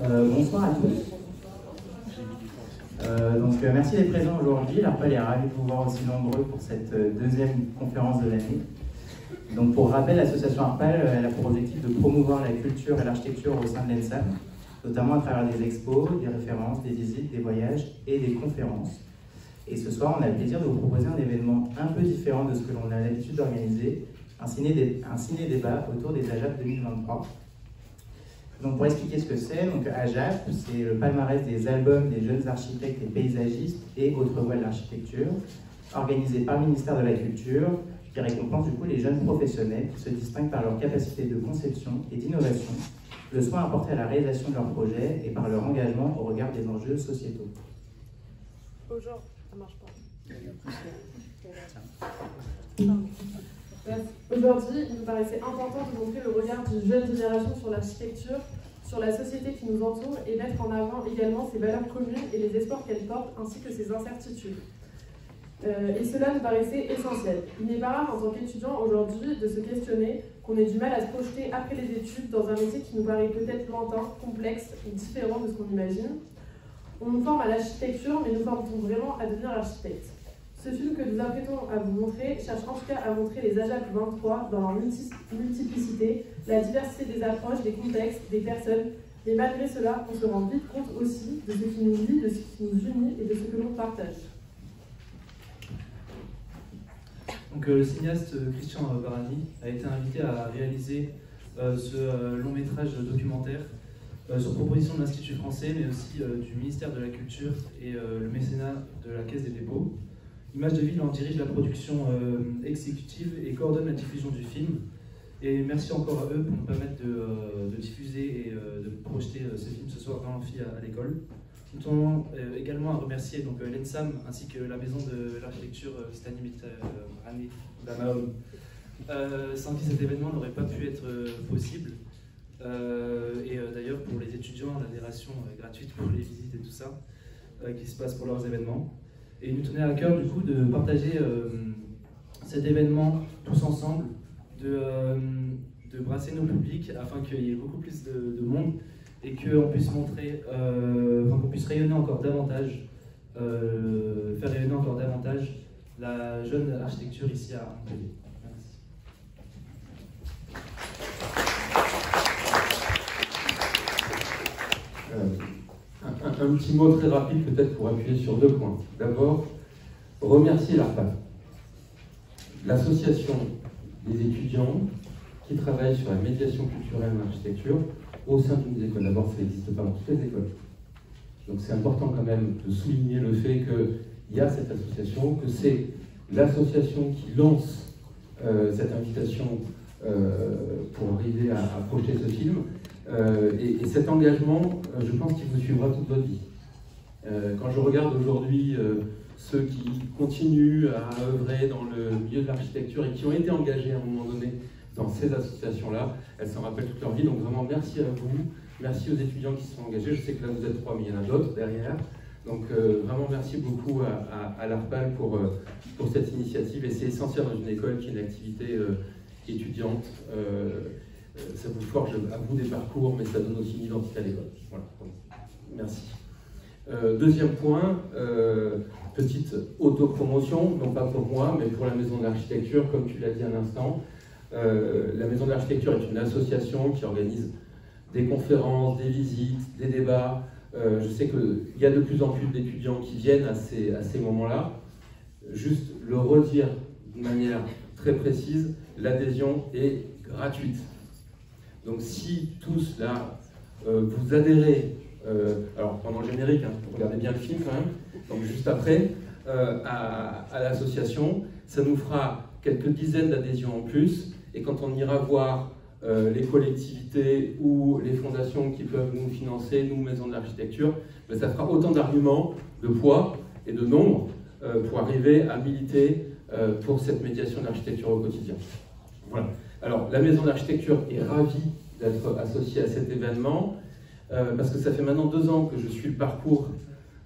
Bonsoir à tous. Merci d'être présents aujourd'hui. L'ARPAL est ravi de vous voir aussi nombreux pour cette deuxième conférence de l'année. Donc, pour rappel, l'association ARPAL elle a pour objectif de promouvoir la culture et l'architecture au sein de l'ENSAM, notamment à travers des expos, des références, des visites, des voyages et des conférences. Et ce soir, on a le plaisir de vous proposer un événement un peu différent de ce que l'on a l'habitude d'organiser, un ciné-débat autour des AJAP 2023. Donc pour expliquer ce que c'est, AJAP, c'est le palmarès des albums des jeunes architectes et paysagistes et autres voies de l'architecture, organisé par le ministère de la Culture, qui récompense du coup les jeunes professionnels qui se distinguent par leur capacité de conception et d'innovation, le soin apporté à la réalisation de leurs projets et par leur engagement au regard des enjeux sociétaux. Bonjour, ça marche pas. Aujourd'hui, il nous paraissait important de montrer le regard d'une jeune génération sur l'architecture, sur la société qui nous entoure et mettre en avant également ses valeurs communes et les espoirs qu'elle porte ainsi que ses incertitudes. Et cela nous paraissait essentiel. Il n'est pas rare en tant qu'étudiant aujourd'hui de se questionner, qu'on ait du mal à se projeter après les études dans un métier qui nous paraît peut-être lointain, complexe ou différent de ce qu'on imagine. On nous forme à l'architecture, mais nous formons vraiment à devenir architecte. Ce film que nous apprêtons à vous montrer cherche en tout cas à montrer les AJAP 23 dans leur multiplicité, la diversité des approches, des contextes, des personnes, mais malgré cela, on se rend vite compte aussi de ce qui nous lie, de ce qui nous unit et de ce que l'on partage. Donc, le cinéaste Christian Barani a été invité à réaliser ce long métrage documentaire sur proposition de l'Institut français, mais aussi du ministère de la Culture et le mécénat de la Caisse des dépôts. Image de Ville en dirige la production exécutive et coordonne la diffusion du film. Et merci encore à eux pour nous permettre de diffuser et de projeter ce film ce soir dans l'amphi à l'école. Nous tenons également à remercier l'ENSAM ainsi que la Maison de l'Architecture Stanimit Rani Damaom, sans qui cet événement n'aurait pas pu être possible. D'ailleurs pour les étudiants, l'adhération gratuite pour les visites et tout ça qui se passe pour leurs événements. Et il nous tenait à cœur du coup de partager cet événement tous ensemble, de brasser nos publics afin qu'il y ait beaucoup plus de monde et qu'on puisse montrer, qu'on puisse rayonner encore davantage, faire rayonner encore davantage la jeune architecture ici à Montpellier. Un petit mot très rapide peut-être pour appuyer sur deux points. D'abord, remercier l'ARPAL, l'association des étudiants qui travaillent sur la médiation culturelle en architecture au sein d'une école. D'abord, ça n'existe pas dans toutes les écoles. Donc c'est important quand même de souligner le fait qu'il y a cette association, que c'est l'association qui lance cette invitation pour arriver à projeter ce film. Et cet engagement, je pense qu'il vous suivra toute votre vie. Quand je regarde aujourd'hui ceux qui continuent à œuvrer dans le milieu de l'architecture et qui ont été engagés à un moment donné dans ces associations-là, elles s'en rappellent toute leur vie. Donc vraiment merci à vous, merci aux étudiants qui se sont engagés. Je sais que là vous êtes 3, mais il y en a d'autres derrière. Donc vraiment merci beaucoup à l'ARPAL pour cette initiative. Et c'est essentiel dans une école qui est une activité étudiante. Ça vous forge à vous des parcours, mais ça donne aussi une identité à l'école. Voilà. Merci. Deuxième point, petite autopromotion, non pas pour moi, mais pour la Maison de l'Architecture, comme tu l'as dit à l'instant. La Maison de l'Architecture est une association qui organise des conférences, des visites, des débats. Je sais qu'il y a de plus en plus d'étudiants qui viennent à ces moments-là. Juste le redire de manière très précise, l'adhésion est gratuite. Donc si tous là, vous adhérez, alors pendant le générique, regardez bien le film quand même, donc juste après, à l'association, ça nous fera quelques dizaines d'adhésions en plus, et quand on ira voir les collectivités ou les fondations qui peuvent nous financer, nous, Maison de l'Architecture, ben, ça fera autant d'arguments, de poids et de nombre pour arriver à militer pour cette médiation de l'architecture au quotidien. Voilà. Alors, la Maison d'Architecture est ravie d'être associée à cet événement, parce que ça fait maintenant 2 ans que je suis le parcours.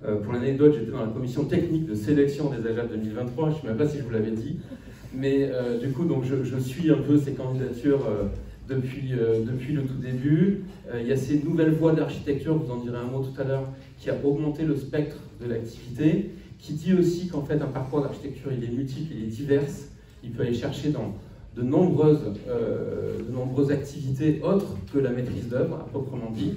Pour l'anecdote, j'étais dans la commission technique de sélection des AJAP 2023, je ne sais même pas si je vous l'avais dit, mais du coup, donc, je suis un peu ces candidatures depuis le tout début. Il y a ces nouvelles voies d'architecture, vous en direz un mot tout à l'heure, qui a augmenté le spectre de l'activité, qui dit aussi qu'en fait un parcours d'architecture il est multiple, il est divers, il peut aller chercher dans de nombreuses activités autres que la maîtrise d'œuvre, à proprement dit.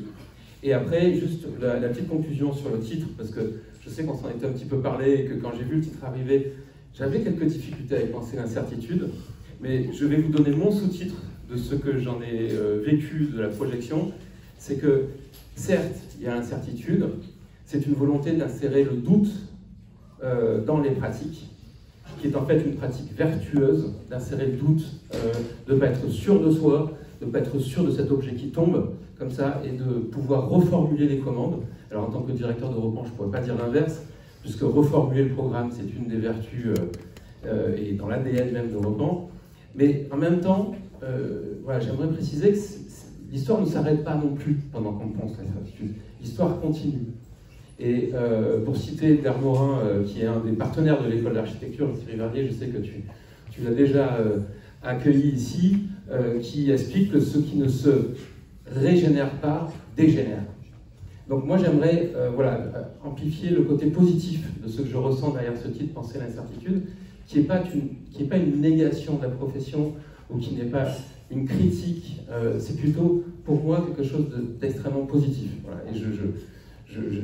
Et après, juste la petite conclusion sur le titre, parce que je sais qu'on s'en était un petit peu parlé et que quand j'ai vu le titre arriver, j'avais quelques difficultés avec penser l'incertitude, mais je vais vous donner mon sous-titre de ce que j'en ai vécu de la projection. C'est que, certes, il y a l'incertitude, c'est une volonté d'insérer le doute dans les pratiques, qui est en fait une pratique vertueuse, d'insérer le doute, de ne pas être sûr de soi, de ne pas être sûr de cet objet qui tombe, comme ça, et de pouvoir reformuler les commandes. Alors en tant que directeur de Repan, je ne pourrais pas dire l'inverse, puisque reformuler le programme, c'est une des vertus, et dans l'ADN même de Repan. Mais en même temps, voilà, j'aimerais préciser que l'histoire ne s'arrête pas non plus pendant qu'on pense l'incertitude. L'histoire continue. Et pour citer Dermorin, qui est un des partenaires de l'école d'architecture, Thierry Verdier, je sais que tu l'as déjà accueilli ici, qui explique que ce qui ne se régénère pas dégénère. Donc moi j'aimerais voilà, amplifier le côté positif de ce que je ressens derrière ce titre, Penser l'incertitude, qui n'est pas une négation de la profession ou qui n'est pas une critique, c'est plutôt pour moi quelque chose d'extrêmement positif. Voilà. Et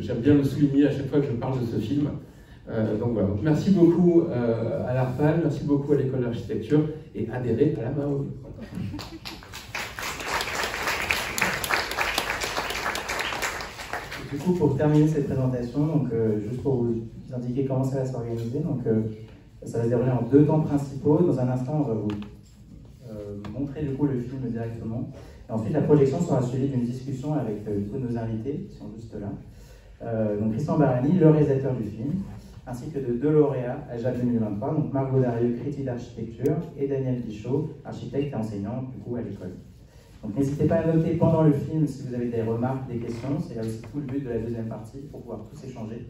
j'aime bien le souligner à chaque fois que je parle de ce film. Donc voilà, donc, merci beaucoup à l'ARPAL, merci beaucoup à l'école d'architecture et adhérez à la MAO. Du coup, pour terminer cette présentation, donc, juste pour vous indiquer comment ça va s'organiser, donc, ça va se dérouler en 2 temps principaux. Dans un instant, on va vous montrer du coup, le film directement. Et ensuite, la projection sera suivie d'une discussion avec tous nos invités, qui sont juste là. Donc Christian Barani, le réalisateur du film, ainsi que de 2 lauréats à JAP 2023, donc Margot Darieux, critique d'architecture, et Daniel Pichot, architecte et enseignant du coup à l'école. Donc n'hésitez pas à noter pendant le film si vous avez des remarques, des questions, c'est là aussi tout le but de la deuxième partie pour pouvoir tous échanger.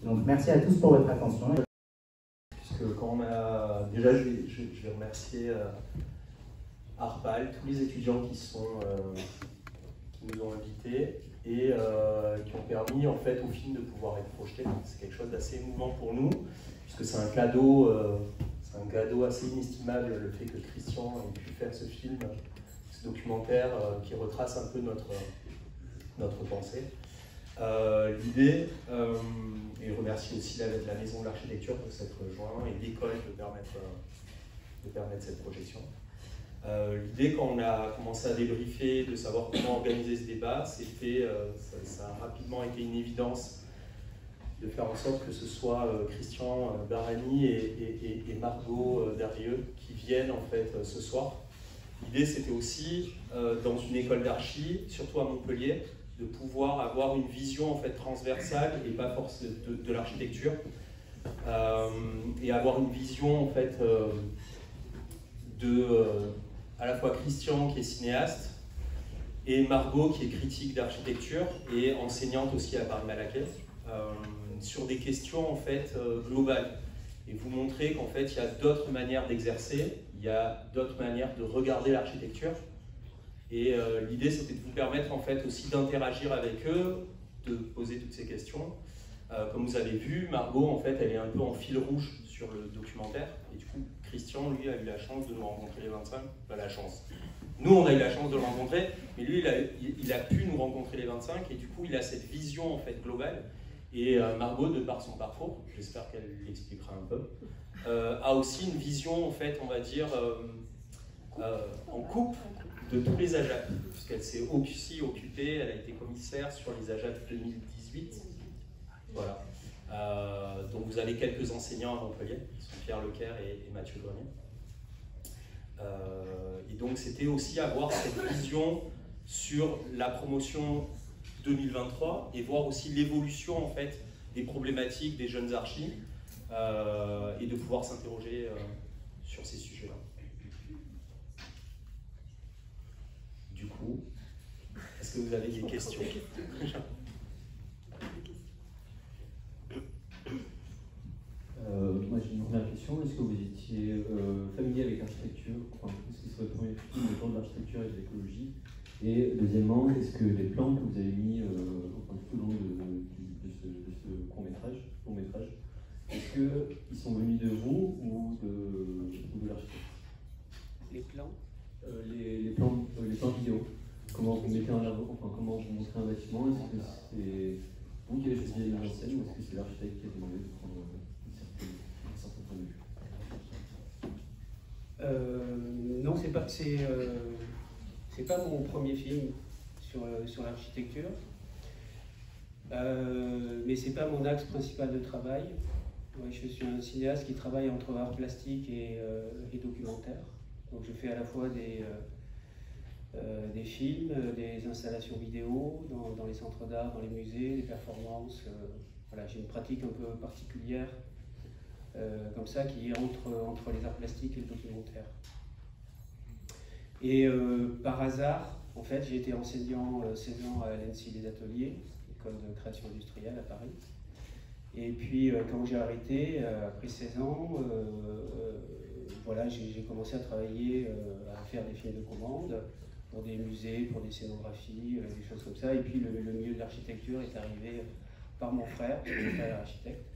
Donc merci à tous pour votre attention. Puisque quand on a... Déjà je vais remercier ARPAL, tous les étudiants qui nous ont invités et qui ont permis en fait au film de pouvoir être projeté. C'est quelque chose d'assez émouvant pour nous, puisque c'est un cadeau assez inestimable, le fait que Christian ait pu faire ce film, ce documentaire qui retrace un peu notre pensée. L'idée, et je remercie aussi la Maison de l'Architecture de s'être joint et l'école de permettre cette projection. L'idée, quand on a commencé à débriefer, de savoir comment organiser ce débat, ça a rapidement été une évidence de faire en sorte que ce soit Christian Barani et Margot Darieux qui viennent en fait ce soir. L'idée, c'était aussi, dans une école d'archi, surtout à Montpellier, de pouvoir avoir une vision en fait transversale et pas forcément de l'architecture, et avoir une vision en fait à la fois Christian qui est cinéaste et Margot qui est critique d'architecture et enseignante aussi à Paris-Malaquais, sur des questions en fait globales, et vous montrer qu'en fait il y a d'autres manières d'exercer, il y a d'autres manières de regarder l'architecture, et l'idée c'était de vous permettre en fait aussi d'interagir avec eux, de poser toutes ces questions. Comme vous avez vu, Margot en fait elle est un peu en fil rouge sur le documentaire, et du coup Christian lui a eu la chance de nous rencontrer les 25, pas la chance. Nous on a eu la chance de le rencontrer, mais lui il a pu nous rencontrer les 25, et du coup il a cette vision en fait globale. Et Margot, de par son parcours, j'espère qu'elle l'expliquera un peu, a aussi une vision en fait, on va dire, en coupe de tous les AJAP, puisqu'elle s'est aussi occupée, elle a été commissaire sur les AJAP 2018. Voilà. Donc vous avez quelques enseignants à Montpellier, qui sont Pierre Lecaire et Mathieu Grenier. Et donc c'était aussi avoir cette vision sur la promotion 2023 et voir aussi l'évolution en fait des problématiques des jeunes archis, et de pouvoir s'interroger sur ces sujets-là. Du coup, est-ce que vous avez des questions? Moi j'ai une première question, est-ce que vous étiez familier avec l'architecture, enfin, est-ce que c'est votre premier film autour de l'architecture et de l'écologie? Et deuxièmement, est-ce que les plans que vous avez mis enfin, tout au long de ce long métrage, est-ce qu'ils sont venus de vous ou de l'architecte? Les plans les plans vidéo. Comment vous mettez en avant, enfin comment vous montrez un bâtiment? Est-ce que c'est vous qui avez choisi la mise en scène ou est-ce que c'est l'architecte qui a demandé de prendre un certain point de vue? Non, c'est pas mon premier film sur l'architecture, mais c'est pas mon axe principal de travail. Ouais, je suis un cinéaste qui travaille entre art plastique et documentaire. Donc je fais à la fois des films, des installations vidéo dans les centres d'art, dans les musées, des performances. Voilà, j'ai une pratique un peu particulière comme ça qui est entre les arts plastiques et le documentaire. Et par hasard, en fait, j'ai été enseignant 16 ans à l'ENSI des Ateliers, école de création industrielle à Paris. Et puis quand j'ai arrêté, après 16 ans, voilà, j'ai commencé à travailler, à faire des films de commande pour des musées, pour des scénographies, des choses comme ça. Et puis le milieu de l'architecture est arrivé par mon frère, parce que mon frère est architecte.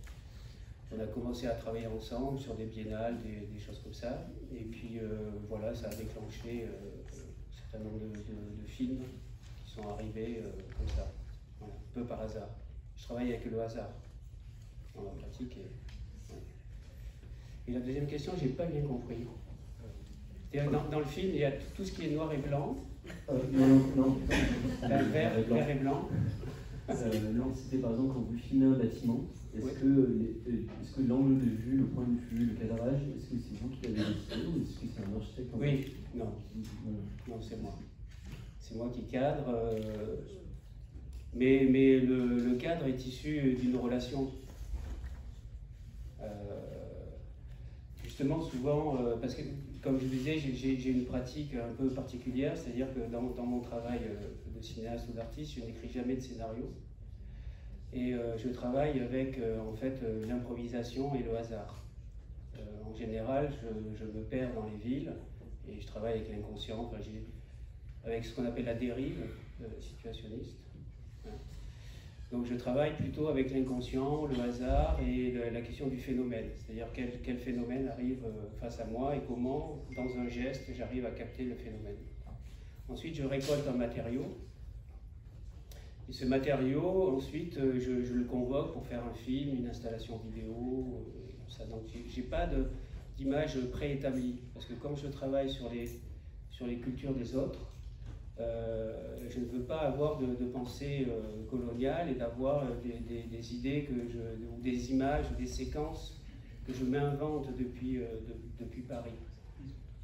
On a commencé à travailler ensemble sur des biennales, des choses comme ça. Et puis voilà, ça a déclenché un certain nombre de films qui sont arrivés comme ça, voilà, un peu par hasard. Je travaille avec le hasard dans la pratique. Et la deuxième question, j'ai pas bien compris. Dans le film, il y a tout ce qui est noir et blanc. Non. Vert et blanc. Non, c'était par exemple quand vous filmez un bâtiment, est-ce que l'angle de vue, le point de vue, le cadrage, est-ce que c'est vous qui l'avez décidé ou est-ce que c'est un architecte? Oui, non. Non, c'est moi. C'est moi qui cadre. Mais le cadre est issu d'une relation. Justement, souvent, parce que, comme je vous disais, j'ai une pratique un peu particulière, c'est-à-dire que dans mon travail de cinéaste ou d'artiste, je n'écris jamais de scénario. Et je travaille avec, en fait, l'improvisation et le hasard. En général, je me perds dans les villes et je travaille avec l'inconscient, enfin, avec ce qu'on appelle la dérive situationniste. Donc je travaille plutôt avec l'inconscient, le hasard et la question du phénomène, c'est-à-dire quel phénomène arrive face à moi et comment, dans un geste, j'arrive à capter le phénomène. Ensuite, je récolte un matériau, et ce matériau, ensuite, je le convoque pour faire un film, une installation vidéo, ça. Donc j'ai pas d'image préétablie, parce que comme je travaille sur les cultures des autres, je ne veux pas avoir de pensée coloniale et d'avoir des idées ou des images, des séquences que je m'invente depuis Paris.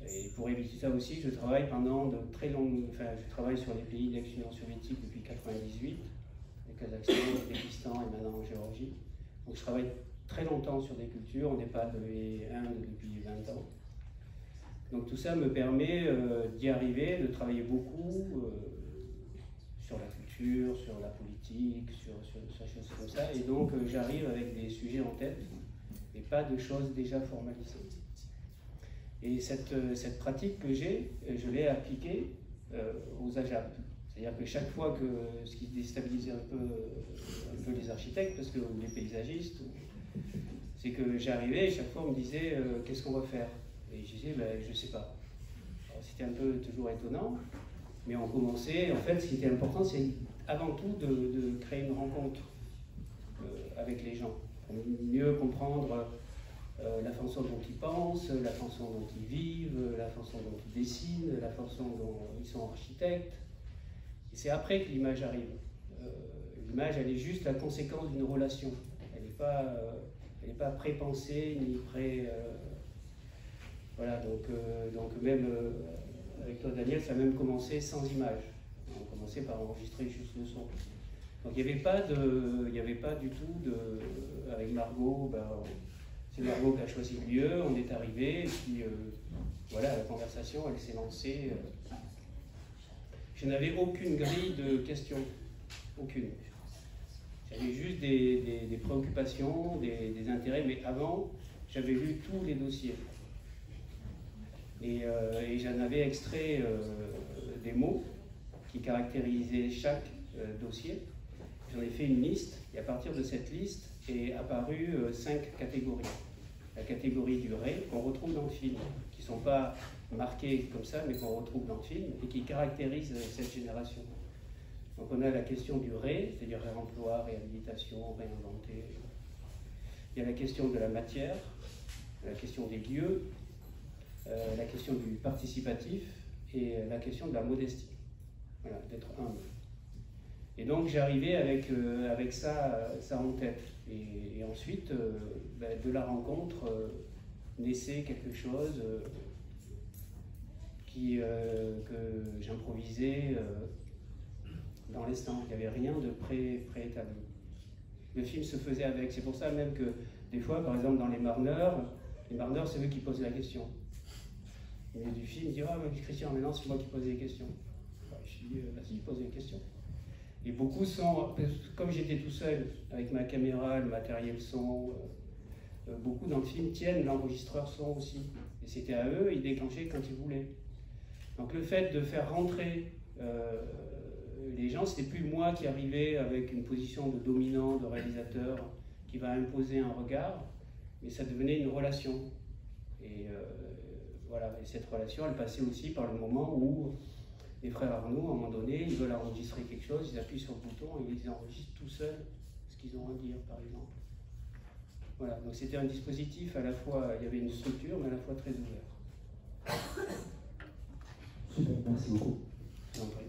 Et pour éviter ça aussi, je travaille pendant de très longues... Enfin, je travaille sur les pays d'ex-Union soviétique depuis 1998, le Kazakhstan, l'Ouzbékistan et maintenant en Géorgie. Donc je travaille très longtemps sur des cultures, on n'est pas de Inde depuis 20 ans. Donc tout ça me permet d'y arriver, de travailler beaucoup sur la culture, sur la politique, sur des choses comme ça. Et donc j'arrive avec des sujets en tête, et pas de choses déjà formalisées. Et cette pratique que j'ai, je l'ai appliquée aux AJAP. C'est-à-dire que chaque fois que, ce qui déstabilisait un peu les architectes, ou les paysagistes, c'est que j'arrivais et chaque fois on me disait qu'est-ce qu'on va faire? Et je disais, je ne sais pas. C'était un peu toujours étonnant, mais on commençait. En fait, ce qui était important, c'est avant tout de créer une rencontre avec les gens, pour mieux comprendre la façon dont ils pensent, la façon dont ils vivent, la façon dont ils dessinent, la façon dont ils sont architectes. Et c'est après que l'image arrive. L'image, elle est juste la conséquence d'une relation. Elle n'est pas pré-pensée, ni pré... Voilà, donc même avec toi Daniel, ça a même commencé sans image. On a commencé par enregistrer juste le son. Donc il n'y avait pas du tout avec Margot, c'est Margot qui a choisi le lieu, on est arrivé, et puis voilà, la conversation, elle s'est lancée. Je n'avais aucune grille de questions, aucune. J'avais juste des préoccupations, des intérêts, mais avant, j'avais lu tous les dossiers. Et j'en avais extrait des mots qui caractérisaient chaque dossier. J'en ai fait une liste, et à partir de cette liste est apparu 5 catégories. La catégorie du ré, qu'on retrouve dans le film, qui ne sont pas marquées comme ça, mais qu'on retrouve dans le film, et qui caractérisent cette génération. Donc on a la question du ré, c'est-à-dire réemploi, réhabilitation, réinventer. Il y a la question de la matière, la question des lieux, la question du participatif et la question de la modestie. Voilà, d'être humble. Et donc j'arrivais avec ça en tête. Et ensuite, de la rencontre, naissait quelque chose que j'improvisais dans l'instant. Il n'y avait rien de préétabli. Le film se faisait avec. C'est pour ça même que des fois, par exemple, dans les marneurs, c'est eux qui posent la question. Et du film, il dit « Ah, mais Christian, maintenant c'est moi qui pose les questions. » Je dis « Vas-y, pose les questions. » Et beaucoup sont, comme j'étais tout seul avec ma caméra, le matériel son, beaucoup dans le film tiennent l'enregistreur son aussi. Et c'était à eux, ils déclenchaient quand ils voulaient. Donc le fait de faire rentrer les gens, c'était plus moi qui arrivais avec une position de dominant, de réalisateur, qui va imposer un regard, mais ça devenait une relation. Et voilà, et cette relation, elle passait aussi par le moment où les frères Arnaud, à un moment donné, ils veulent enregistrer quelque chose, ils appuient sur le bouton et ils enregistrent tout seuls ce qu'ils ont à dire, par exemple. Voilà, donc c'était un dispositif à la fois, il y avait une structure, mais à la fois très ouvert. Super, merci beaucoup. Je vous en prie.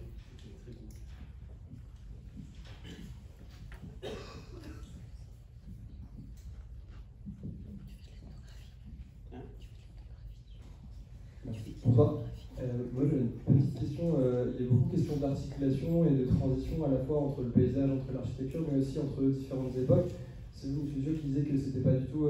Bonsoir. Moi j'ai une petite question. Il y a beaucoup de questions d'articulation et de transition à la fois entre le paysage, entre l'architecture, mais aussi entre différentes époques. C'est vous, M. Dieu, qui disait que c'était pas du tout,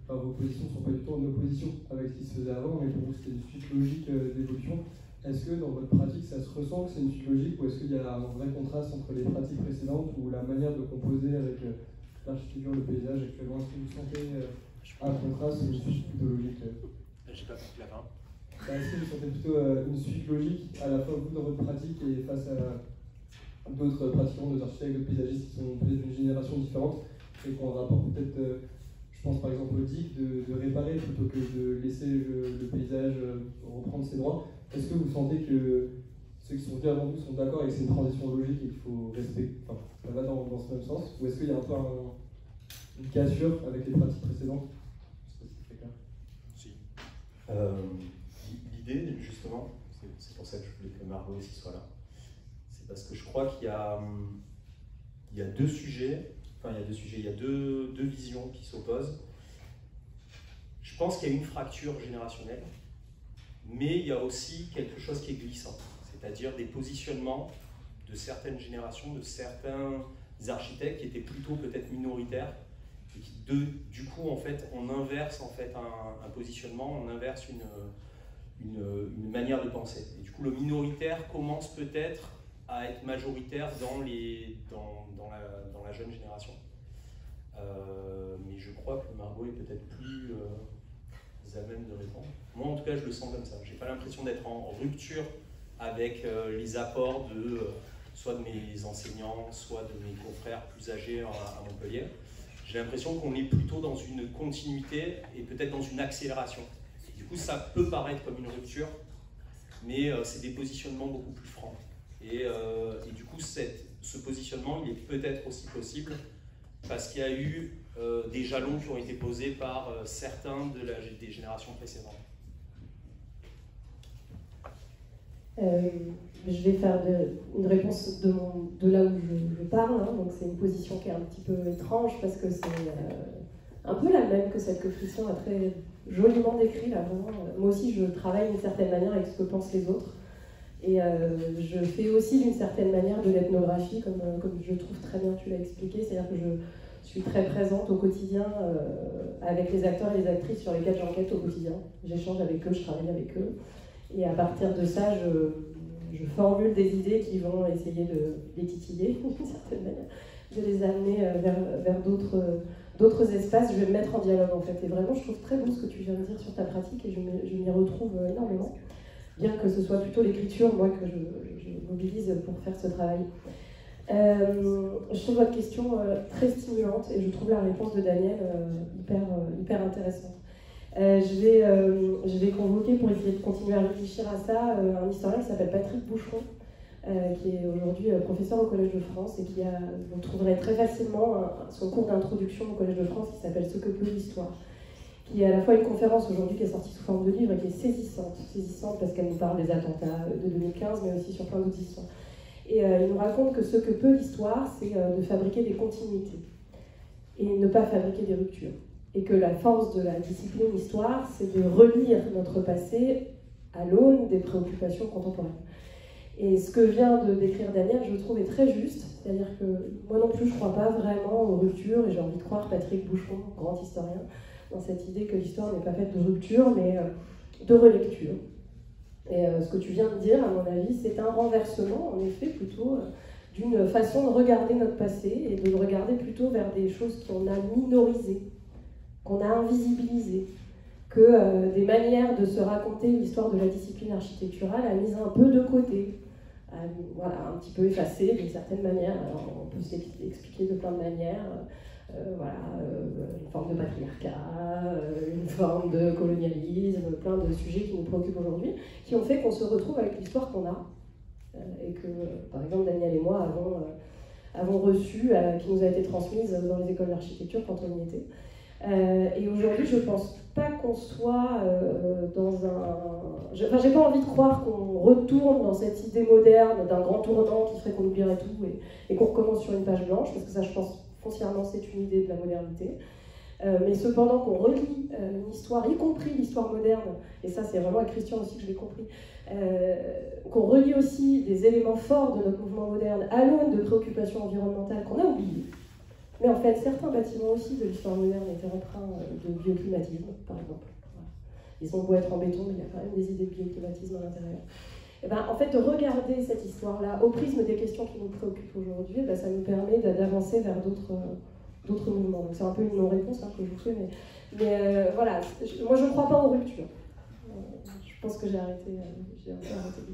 vos positions ne sont pas du tout en opposition avec ce qui se faisait avant, mais pour vous c'était une suite logique d'évolution. Est-ce que dans votre pratique ça se ressent que c'est une suite logique, ou est-ce qu'il y a un vrai contraste entre les pratiques précédentes ou la manière de composer avec l'architecture, le paysage actuellement? Est-ce que vous sentez un contraste ou une suite plutôt logique? J'ai pas compris la fin. Est-ce que vous sentez plutôt une suite logique à la fois vous dans votre pratique et face à d'autres pratiquants, d'autres architectes, d'autres paysagistes qui sont peut-être d'une génération différente et qu'on rapporte peut-être, je pense par exemple au DIC, de réparer plutôt que de laisser le paysage reprendre ses droits. Est-ce que vous sentez que ceux qui sont venus avant vous sont d'accord et que c'est une transition logique et qu'il faut respecter, enfin, ça va dans ce même sens? Ou est-ce qu'il y a un peu une cassure avec les pratiques précédentes? Je ne sais pas si c'est clair. Si. L'idée, justement, c'est pour ça que je voulais que Margot aussi soit là, c'est parce que je crois qu'il y a deux sujets, il y a deux visions qui s'opposent. Je pense qu'il y a une fracture générationnelle, mais il y a aussi quelque chose qui est glissant, c'est-à-dire des positionnements de certaines générations, de certains architectes qui étaient plutôt peut-être minoritaires, et qui du coup en fait on inverse en fait un positionnement, on inverse une manière de penser. Et du coup, le minoritaire commence peut-être à être majoritaire dans la jeune génération. Mais je crois que Margot est peut-être plus à même de répondre. Moi, en tout cas, je le sens comme ça. J'ai pas l'impression d'être en rupture avec les apports soit de mes enseignants, soit de mes confrères plus âgés à Montpellier. J'ai l'impression qu'on est plutôt dans une continuité et peut-être dans une accélération. Du coup, ça peut paraître comme une rupture, mais c'est des positionnements beaucoup plus francs. Et du coup, ce positionnement, il est peut-être aussi possible parce qu'il y a eu des jalons qui ont été posés par certains des générations précédentes. Je vais faire une réponse de là où je parle, hein. Donc c'est une position qui est un petit peu étrange parce que c'est un peu la même que celle que Christian a très joliment décrit là, vraiment. Moi aussi je travaille d'une certaine manière avec ce que pensent les autres et je fais aussi d'une certaine manière de l'ethnographie comme je trouve très bien tu l'as expliqué, c'est-à-dire que je suis très présente au quotidien avec les acteurs et les actrices sur lesquels j'enquête au quotidien, j'échange avec eux, je travaille avec eux et à partir de ça je formule des idées qui vont essayer de les titiller d'une certaine manière. de les amener vers d'autres espaces. Je vais me mettre en dialogue en fait. Et vraiment, je trouve très beau ce que tu viens de dire sur ta pratique et je m'y retrouve énormément. Bien que ce soit plutôt l'écriture, moi, que je mobilise pour faire ce travail. Je trouve votre question très stimulante et je trouve la réponse de Daniel hyper intéressante. Je vais convoquer, pour essayer de continuer à réfléchir à ça, un historien qui s'appelle Patrick Boucheron, qui est aujourd'hui professeur au Collège de France et qui vous trouverez très facilement son cours d'introduction au Collège de France qui s'appelle « Ce que peut l'histoire », qui est à la fois une conférence aujourd'hui qui est sortie sous forme de livre et qui est saisissante parce qu'elle nous parle des attentats de 2015, mais aussi sur plein d'autres histoires. Et il nous raconte que ce que peut l'histoire, c'est de fabriquer des continuités et ne pas fabriquer des ruptures. Et que la force de la discipline histoire, c'est de relire notre passé à l'aune des préoccupations contemporaines. Et ce que vient de décrire Daniel, je trouve, est très juste. C'est-à-dire que moi non plus, je ne crois pas vraiment aux ruptures, et j'ai envie de croire Patrick Boucheron, grand historien, dans cette idée que l'histoire n'est pas faite de rupture, mais de relecture. Et ce que tu viens de dire, à mon avis, c'est un renversement, en effet, plutôt d'une façon de regarder notre passé et de le regarder plutôt vers des choses qu'on a minorisées, qu'on a invisibilisées, que des manières de se raconter l'histoire de la discipline architecturale a mis un peu de côté, un petit peu effacée d'une certaine manière. Alors, on peut s'expliquer de plein de manières. Une forme de patriarcat, une forme de colonialisme, plein de sujets qui nous préoccupent aujourd'hui, qui ont fait qu'on se retrouve avec l'histoire qu'on a, et que, par exemple, Daniel et moi avons reçu, qui nous a été transmise dans les écoles d'architecture quand on y était. Et aujourd'hui, je ne pense pas qu'on soit dans un... j'ai pas envie de croire qu'on retourne dans cette idée moderne d'un grand tournant qui ferait qu'on oublierait tout et qu'on recommence sur une page blanche, parce que ça, je pense, foncièrement, c'est une idée de la modernité. Mais cependant, qu'on relie une histoire, y compris l'histoire moderne, et ça, c'est vraiment avec Christian aussi que je l'ai compris, qu'on relie aussi des éléments forts de notre mouvement moderne à l'aune de préoccupations environnementales qu'on a oubliées. Mais en fait, certains bâtiments aussi de l'histoire moderne étaient empreints de bioclimatisme, par exemple. Voilà. Ils ont beau être en béton, mais il y a quand même des idées de bioclimatisme à l'intérieur. Et ben, en fait, de regarder cette histoire-là au prisme des questions qui nous préoccupent aujourd'hui, ben, ça nous permet d'avancer vers d'autres mouvements. Donc c'est un peu une non-réponse que je vous fais, mais voilà, moi je ne crois pas aux ruptures. Je pense que j'ai arrêté de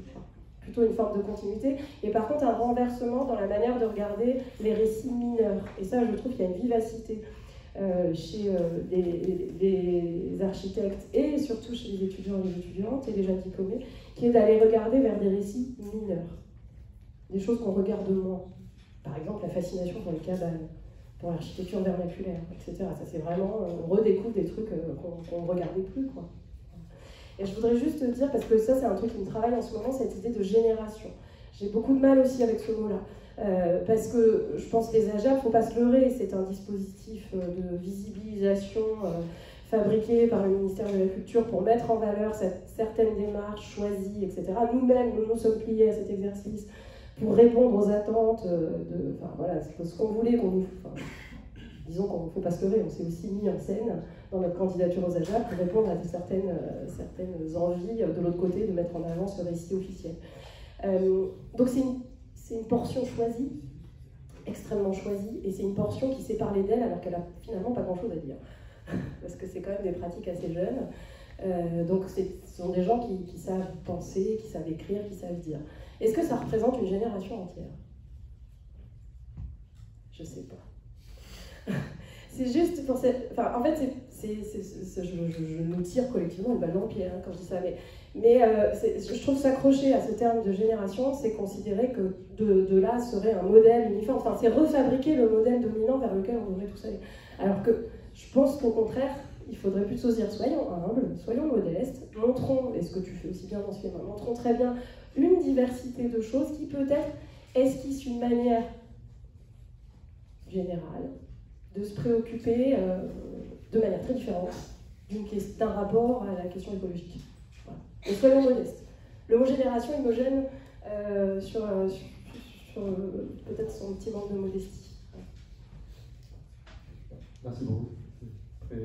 croire. Plutôt une forme de continuité, et par contre un renversement dans la manière de regarder les récits mineurs. Et ça, je trouve qu'il y a une vivacité chez des architectes et surtout chez les étudiants et les étudiantes et les jeunes diplômés, qui est d'aller regarder vers des récits mineurs, des choses qu'on regarde moins. Par exemple, la fascination pour les cabanes, pour l'architecture vernaculaire, etc. Ça, c'est vraiment, on redécouvre des trucs qu'on ne regardait plus, quoi. Et je voudrais juste te dire, parce que ça, c'est un truc qui me travaille en ce moment, cette idée de génération. J'ai beaucoup de mal aussi avec ce mot-là. Parce que je pense que les AJAP, il ne faut pas se leurrer, c'est un dispositif de visibilisation fabriqué par le ministère de la Culture pour mettre en valeur certaines démarches choisies, etc. Nous-mêmes, nous nous sommes pliés à cet exercice pour répondre aux attentes ce qu'on voulait qu'on nous... disons qu'on ne faut pas se leurrer, on s'est aussi mis en scène dans notre candidature aux AJAP pour répondre à certaines envies de l'autre côté de mettre en avant ce récit officiel. Donc c'est une portion choisie, extrêmement choisie, et c'est une portion qui sait parler d'elle alors qu'elle n'a finalement pas grand-chose à dire. Parce que c'est quand même des pratiques assez jeunes. Donc ce sont des gens qui savent penser, qui savent écrire, qui savent dire. Est-ce que ça représente une génération entière? Je sais pas. C'est juste pour cette... Enfin, en fait, je nous tire collectivement une balle dans le pied quand je dis ça, mais je trouve s'accrocher à ce terme de génération, c'est considérer que de là serait un modèle uniforme. Enfin, c'est refabriquer le modèle dominant vers lequel on devrait tous aller. Alors que je pense qu'au contraire, il faudrait plutôt se dire soyons humbles, soyons modestes, montrons, et ce que tu fais aussi bien dans ce film, montrons très bien une diversité de choses qui peut-être esquisse une manière générale de se préoccuper de manière très différente d'un rapport à la question écologique. Voilà. Et soyons modestes. Le mot génération, il me gêne sur peut-être son petit manque de modestie. Ouais. Merci beaucoup. Très...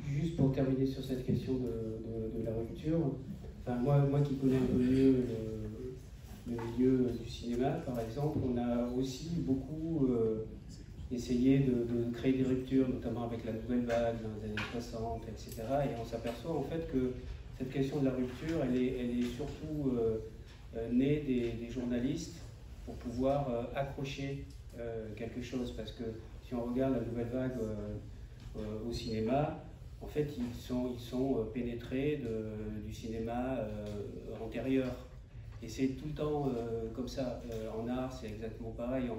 Juste pour terminer sur cette question de la rupture, enfin, moi qui connais un peu mieux le milieu du cinéma, par exemple, on a aussi beaucoup essayé de créer des ruptures, notamment avec la nouvelle vague dans les années 60, etc. Et on s'aperçoit en fait que cette question de la rupture, elle est surtout née des journalistes pour pouvoir accrocher quelque chose. Parce que si on regarde la nouvelle vague au cinéma, en fait, ils sont pénétrés du cinéma antérieur. Et c'est tout le temps comme ça. En art, c'est exactement pareil.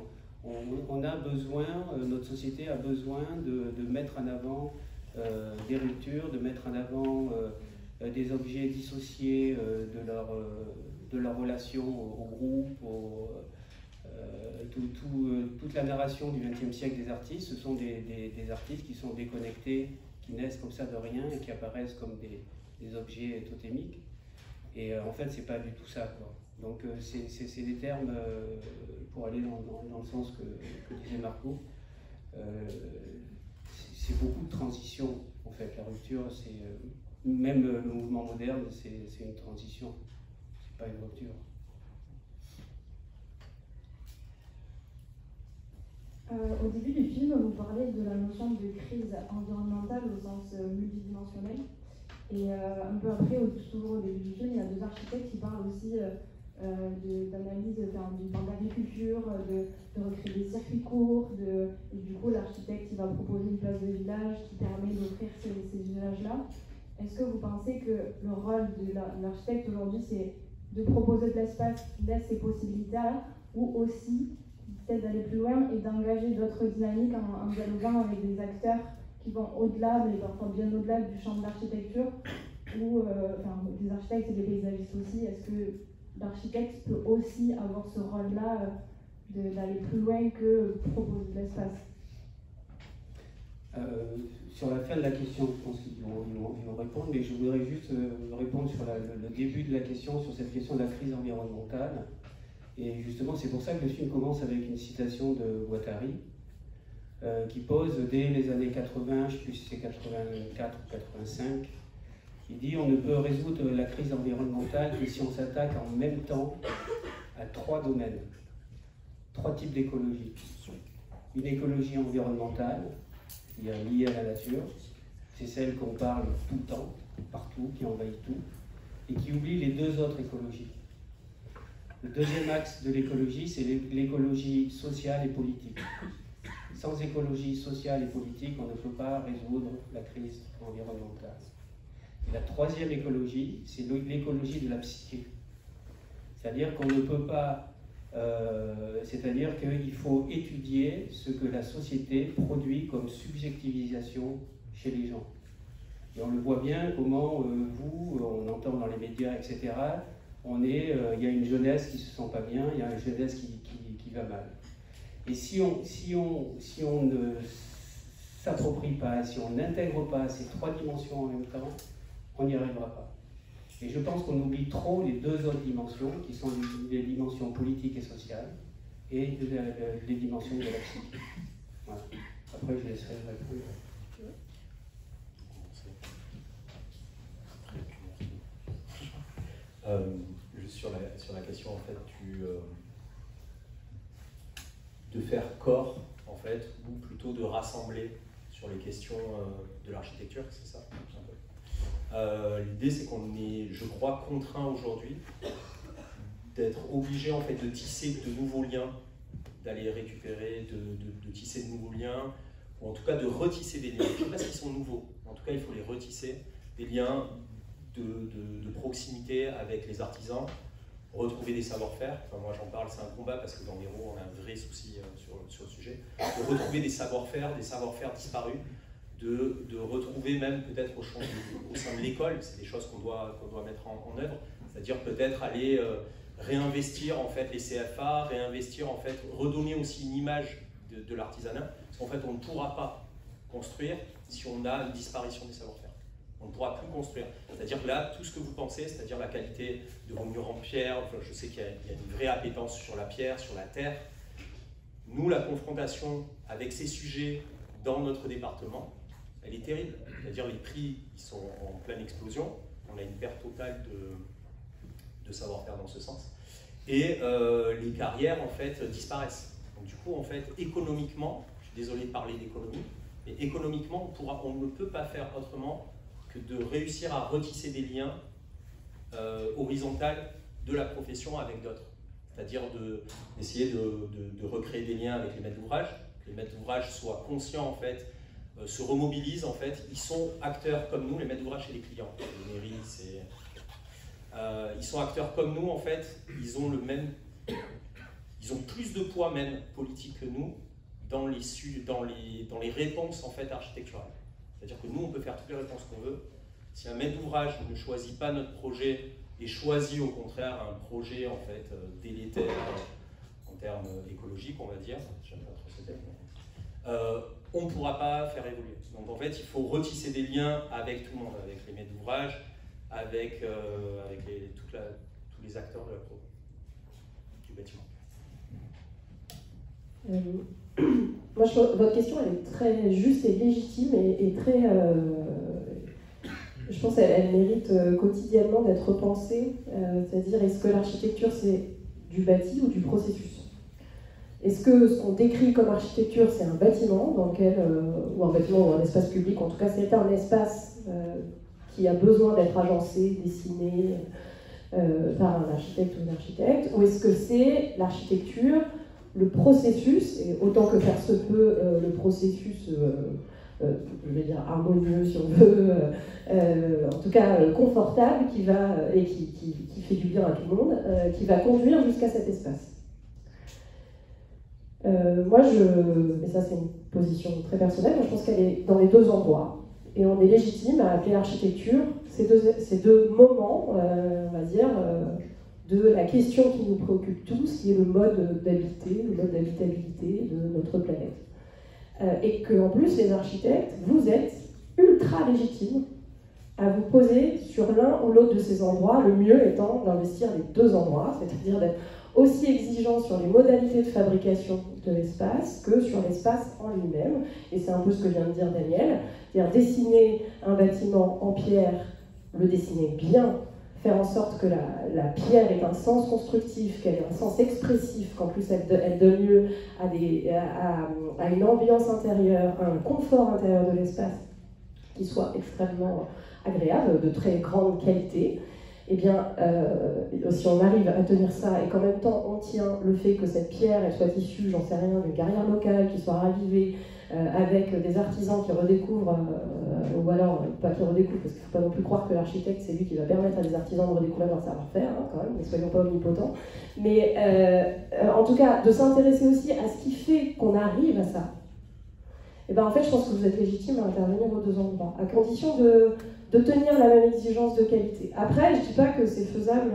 On a besoin, notre société a besoin de mettre en avant des ruptures, de mettre en avant des objets dissociés de leur relation au groupe, toute la narration du XXe siècle des artistes. Ce sont des artistes qui sont déconnectés, qui naissent comme ça de rien et qui apparaissent comme des objets totémiques. Et en fait, c'est pas du tout ça, quoi. Donc c'est des termes, pour aller dans le sens que disait Marco, c'est beaucoup de transition, en fait. La rupture, c'est même le mouvement moderne, c'est une transition, c'est pas une rupture. Au début du film, vous parlez de la notion de crise environnementale au sens multidimensionnel. Et un peu après, toujours au début du film, il y a deux architectes qui parlent aussi d'analyse d'agriculture, de recréer des circuits courts, et du coup l'architecte va proposer une place de village qui permet d'offrir ces usages-là. Est-ce que vous pensez que le rôle de l'architecte aujourd'hui, c'est de proposer de l'espace qui laisse ces possibilités-là, ou aussi peut-être d'aller plus loin et d'engager d'autres dynamiques en dialoguant avec des acteurs qui vont au-delà, mais parfois bien au-delà du champ de l'architecture, ou des architectes et des paysagistes aussi? Est-ce que l'architecte peut aussi avoir ce rôle-là d'aller plus loin que proposer de l'espace? Sur la fin de la question, je pense qu'ils vont répondre, mais je voudrais juste répondre sur le début de la question, sur cette question de la crise environnementale. Et justement, c'est pour ça que le film commence avec une citation de Guattari, qui pose dès les années 80, je ne sais plus si c'est 84 ou 85, il dit: on ne peut résoudre la crise environnementale que si on s'attaque en même temps à trois domaines, trois types d'écologie. Une écologie environnementale, liée à la nature, c'est celle qu'on parle tout le temps, partout, qui envahit tout, et qui oublie les deux autres écologies. Le deuxième axe de l'écologie, c'est l'écologie sociale et politique. Sans écologie sociale et politique, on ne peut pas résoudre la crise environnementale. Et la troisième écologie, c'est l'écologie de la psyché. C'est-à-dire qu'on ne peut pas... c'est-à-dire qu'il faut étudier ce que la société produit comme subjectivisation chez les gens. Et on le voit bien comment on entend dans les médias, etc., il y a une jeunesse qui ne se sent pas bien, il y a une jeunesse qui va mal. Et si on ne s'approprie pas, si on n'intègre pas ces trois dimensions en même temps, on n'y arrivera pas. Et je pense qu'on oublie trop les deux autres dimensions, qui sont les dimensions politiques et sociales, et les dimensions de la psyché. Voilà. Après, je laisserai répondre. Juste sur la question en fait de faire corps en fait, ou plutôt de rassembler sur les questions de l'architecture, c'est ça un peu. L'idée c'est qu'on est, je crois, contraint aujourd'hui d'être obligé en fait de tisser de nouveaux liens, d'aller récupérer, de tisser de nouveaux liens, ou en tout cas de retisser des liens. Je ne sais pas s'ils sont nouveaux, en tout cas il faut les retisser, des liens de proximité avec les artisans, retrouver des savoir-faire. Enfin, moi j'en parle, c'est un combat parce que dans l'Hérault on a un vrai souci sur le sujet. De retrouver des savoir-faire disparus, de retrouver même peut-être au sein de l'école, c'est des choses qu'on doit mettre en œuvre, c'est-à-dire peut-être aller réinvestir en fait les CFA, réinvestir en fait, redonner aussi une image de l'artisanat, parce qu'en fait on ne pourra pas construire si on a une disparition des savoir-faire. On ne pourra plus construire. C'est-à-dire que là, tout ce que vous pensez, c'est-à-dire la qualité de vos murs en pierre, enfin, je sais qu'il y a une vraie appétence sur la pierre, sur la terre. Nous, la confrontation avec ces sujets dans notre département, elle est terrible. C'est-à-dire les prix ils sont en pleine explosion. On a une perte totale savoir-faire dans ce sens. Et les carrières, en fait, disparaissent. Donc du coup, en fait, économiquement, je suis désolé de parler d'économie, mais économiquement, on ne peut pas faire autrement que de réussir à retisser des liens horizontaux de la profession avec d'autres. C'est-à-dire d'essayer de recréer des liens avec les maîtres d'ouvrage, que les maîtres d'ouvrage soient conscients, en fait, se remobilisent, en fait. Ils sont acteurs comme nous, les maîtres d'ouvrage chez les clients. Les mairies, c'est... ils sont acteurs comme nous, en fait. Ils ont plus de poids même politique que nous dans les réponses, en fait, architecturales. C'est-à-dire que nous, on peut faire toutes les réponses qu'on veut. Si un maître d'ouvrage ne choisit pas notre projet et choisit au contraire un projet, en fait, délétère en termes écologiques, on va dire, j'aime pas trop ce terme, on ne pourra pas faire évoluer. Donc en fait, il faut retisser des liens avec tout le monde, avec les maîtres d'ouvrage, avec tous les acteurs de du bâtiment. Moi, votre question, elle est très juste et légitime et très... je pense qu'elle mérite quotidiennement d'être repensée. C'est-à-dire, est-ce que l'architecture, c'est du bâti ou du processus? Est-ce que ce qu'on décrit comme architecture, c'est un bâtiment dans lequel, ou un bâtiment ou un espace public, en tout cas, c'est un espace qui a besoin d'être agencé, dessiné par un architecte ou une architecte, ou est-ce que c'est l'architecture, le processus, et autant que faire se peut, le processus, je vais dire harmonieux si on veut, en tout cas confortable, qui fait du bien à tout le monde, qui va conduire jusqu'à cet espace. Mais ça c'est une position très personnelle, moi je pense qu'elle est dans les deux endroits. Et on est légitime à appeler architecture ces deux moments, on va dire, de la question qui nous préoccupe tous, qui est le mode d'habitabilité de notre planète. Et qu'en plus, les architectes, vous êtes ultra légitimes à vous poser sur l'un ou l'autre de ces endroits, le mieux étant d'investir les deux endroits, c'est-à-dire d'être aussi exigeant sur les modalités de fabrication de l'espace que sur l'espace en lui-même. Et c'est un peu ce que vient de dire Daniel, c'est-à-dire dessiner un bâtiment en pierre, le dessiner bien, faire en sorte que la pierre ait un sens constructif, qu'elle ait un sens expressif, qu'en plus elle donne lieu à une ambiance intérieure, à un confort intérieur de l'espace qui soit extrêmement agréable, de très grande qualité. Eh bien, si on arrive à tenir ça et qu'en même temps on tient le fait que cette pierre elle soit issue, j'en sais rien, d'une carrière locale, qui soit ravivée avec des artisans qui redécouvrent, ou alors pas qui redécouvrent, parce qu'il ne faut pas non plus croire que l'architecte c'est lui qui va permettre à des artisans de redécouvrir leur savoir-faire, hein, quand même, ne soyons pas omnipotents. Mais en tout cas, de s'intéresser aussi à ce qui fait qu'on arrive à ça. Et ben en fait, je pense que vous êtes légitime à intervenir aux deux endroits, à condition de tenir la même exigence de qualité. Après, je ne dis pas que c'est faisable,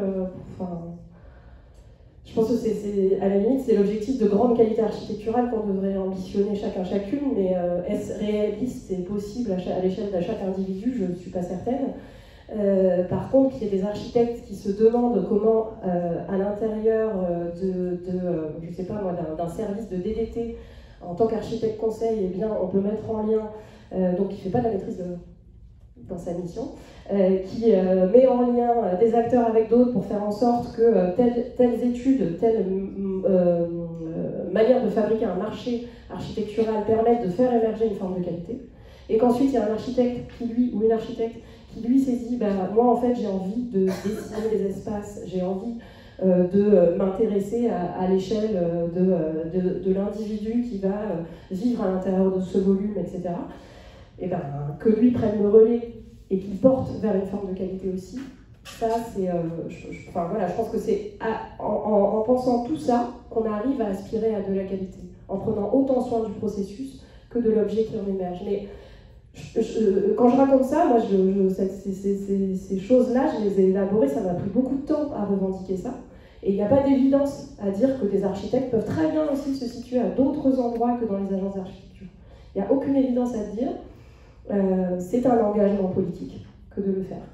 je pense que à la limite, c'est l'objectif de grande qualité architecturale qu'on devrait ambitionner chacun, chacune, mais est-ce réaliste et possible à l'échelle de chaque individu? Je ne suis pas certaine. Par contre, qu'il y ait des architectes qui se demandent comment, à l'intérieur je sais pas moi, d'un service de DDT, en tant qu'architecte conseil, eh bien, on peut mettre en lien, donc il ne fait pas de la maîtrise dans sa mission, qui met en lien des acteurs avec d'autres pour faire en sorte que telles études, telle manière de fabriquer un marché architectural permettent de faire émerger une forme de qualité, et qu'ensuite il y a un architecte ou une architecte qui lui s'est dit, moi en fait j'ai envie de dessiner des espaces, j'ai envie de m'intéresser à l'échelle de l'individu qui va vivre à l'intérieur de ce volume, etc. Et que lui prenne le relais et qu'il porte vers une forme de qualité aussi, ça c'est... je pense que c'est en pensant tout ça qu'on arrive à aspirer à de la qualité, en prenant autant soin du processus que de l'objet qui en émerge. Mais quand je raconte ça, moi, ces choses-là, je les ai élaborées, ça m'a pris beaucoup de temps à revendiquer ça. Et il n'y a pas d'évidence à dire que des architectes peuvent très bien aussi se situer à d'autres endroits que dans les agences d'architecture. Il n'y a aucune évidence à dire. C'est un engagement politique que de le faire.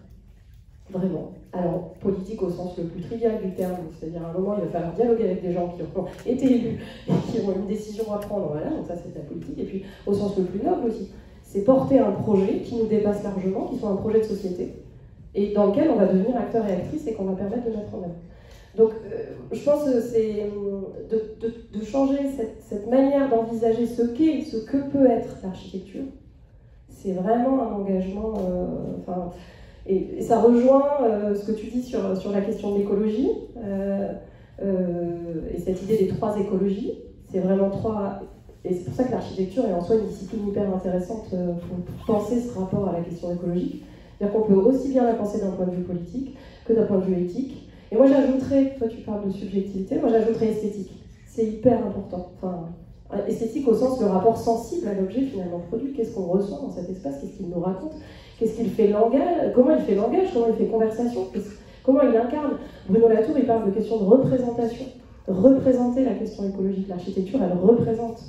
Vraiment. Alors, politique au sens le plus trivial du terme, c'est-à-dire à un moment, il va falloir dialoguer avec des gens qui ont été élus et qui ont une décision à prendre. Voilà, donc ça, c'est de la politique. Et puis, au sens le plus noble aussi, c'est porter un projet qui nous dépasse largement, qui soit un projet de société, et dans lequel on va devenir acteur et actrice et qu'on va permettre de mettre en œuvre. Donc, je pense que c'est de changer cette manière d'envisager ce qu'est, ce que peut être l'architecture. C'est vraiment un engagement. Et ça rejoint ce que tu dis sur la question de l'écologie et cette idée des 3 écologies. C'est vraiment 3. Et c'est pour ça que l'architecture est en soi une discipline hyper intéressante pour penser ce rapport à la question écologique. C'est-à-dire qu'on peut aussi bien la penser d'un point de vue politique que d'un point de vue éthique. Et moi j'ajouterais, toi tu parles de subjectivité, moi j'ajouterais esthétique. C'est hyper important. Enfin, esthétique au sens le rapport sensible à l'objet finalement produit. Qu'est-ce qu'on ressent dans cet espace? Qu'est-ce qu'il nous raconte? Qu'est-ce qu'il fait langage? Comment il fait langage? Comment il fait conversation? Comment il incarne? Bruno Latour, il parle de question de représentation. Représenter la question écologique. L'architecture, elle représente.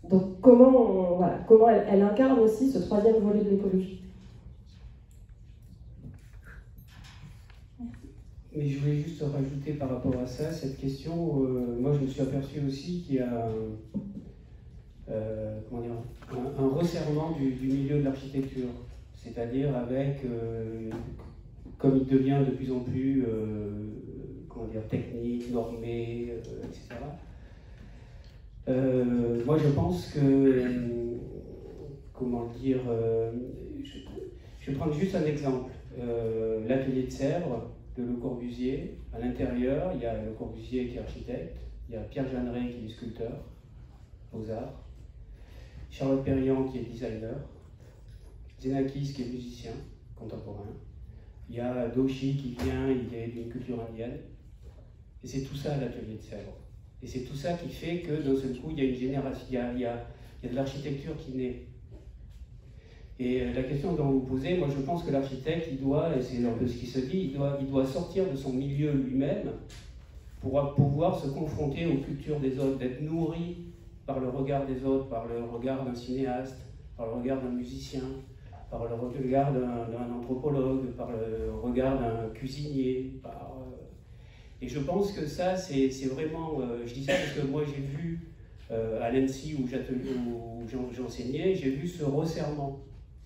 Donc comment elle incarne aussi ce 3e volet de l'écologie. Mais je voulais juste rajouter par rapport à ça, cette question, moi je me suis aperçu aussi qu'il y a un resserrement du milieu de l'architecture, c'est-à-dire avec, comme il devient de plus en plus technique, normé, etc. Moi je pense que, je vais prendre juste un exemple, l'atelier de Sèvres, de Le Corbusier. À l'intérieur, il y a Le Corbusier qui est architecte, il y a Pierre Jeanneret qui est sculpteur, Beaux-Arts, Charlotte Perriand qui est designer, Xenakis qui est musicien contemporain, il y a Doshi qui vient, il est d'une culture indienne, et c'est tout ça l'atelier de Sèvres. Et c'est tout ça qui fait que d'un seul coup, il y a une génération, il y a de l'architecture qui naît. Et la question que vous posez, moi je pense que l'architecte, il doit, et c'est un peu ce qui se dit, il doit sortir de son milieu lui-même pour pouvoir se confronter aux cultures des autres, d'être nourri par le regard des autres, par le regard d'un cinéaste, par le regard d'un musicien, par le regard d'un anthropologue, par le regard d'un cuisinier. Et je pense que ça, c'est vraiment... je dis ça parce que moi j'ai vu, à l'ENSI où j'enseignais, j'ai vu ce resserrement.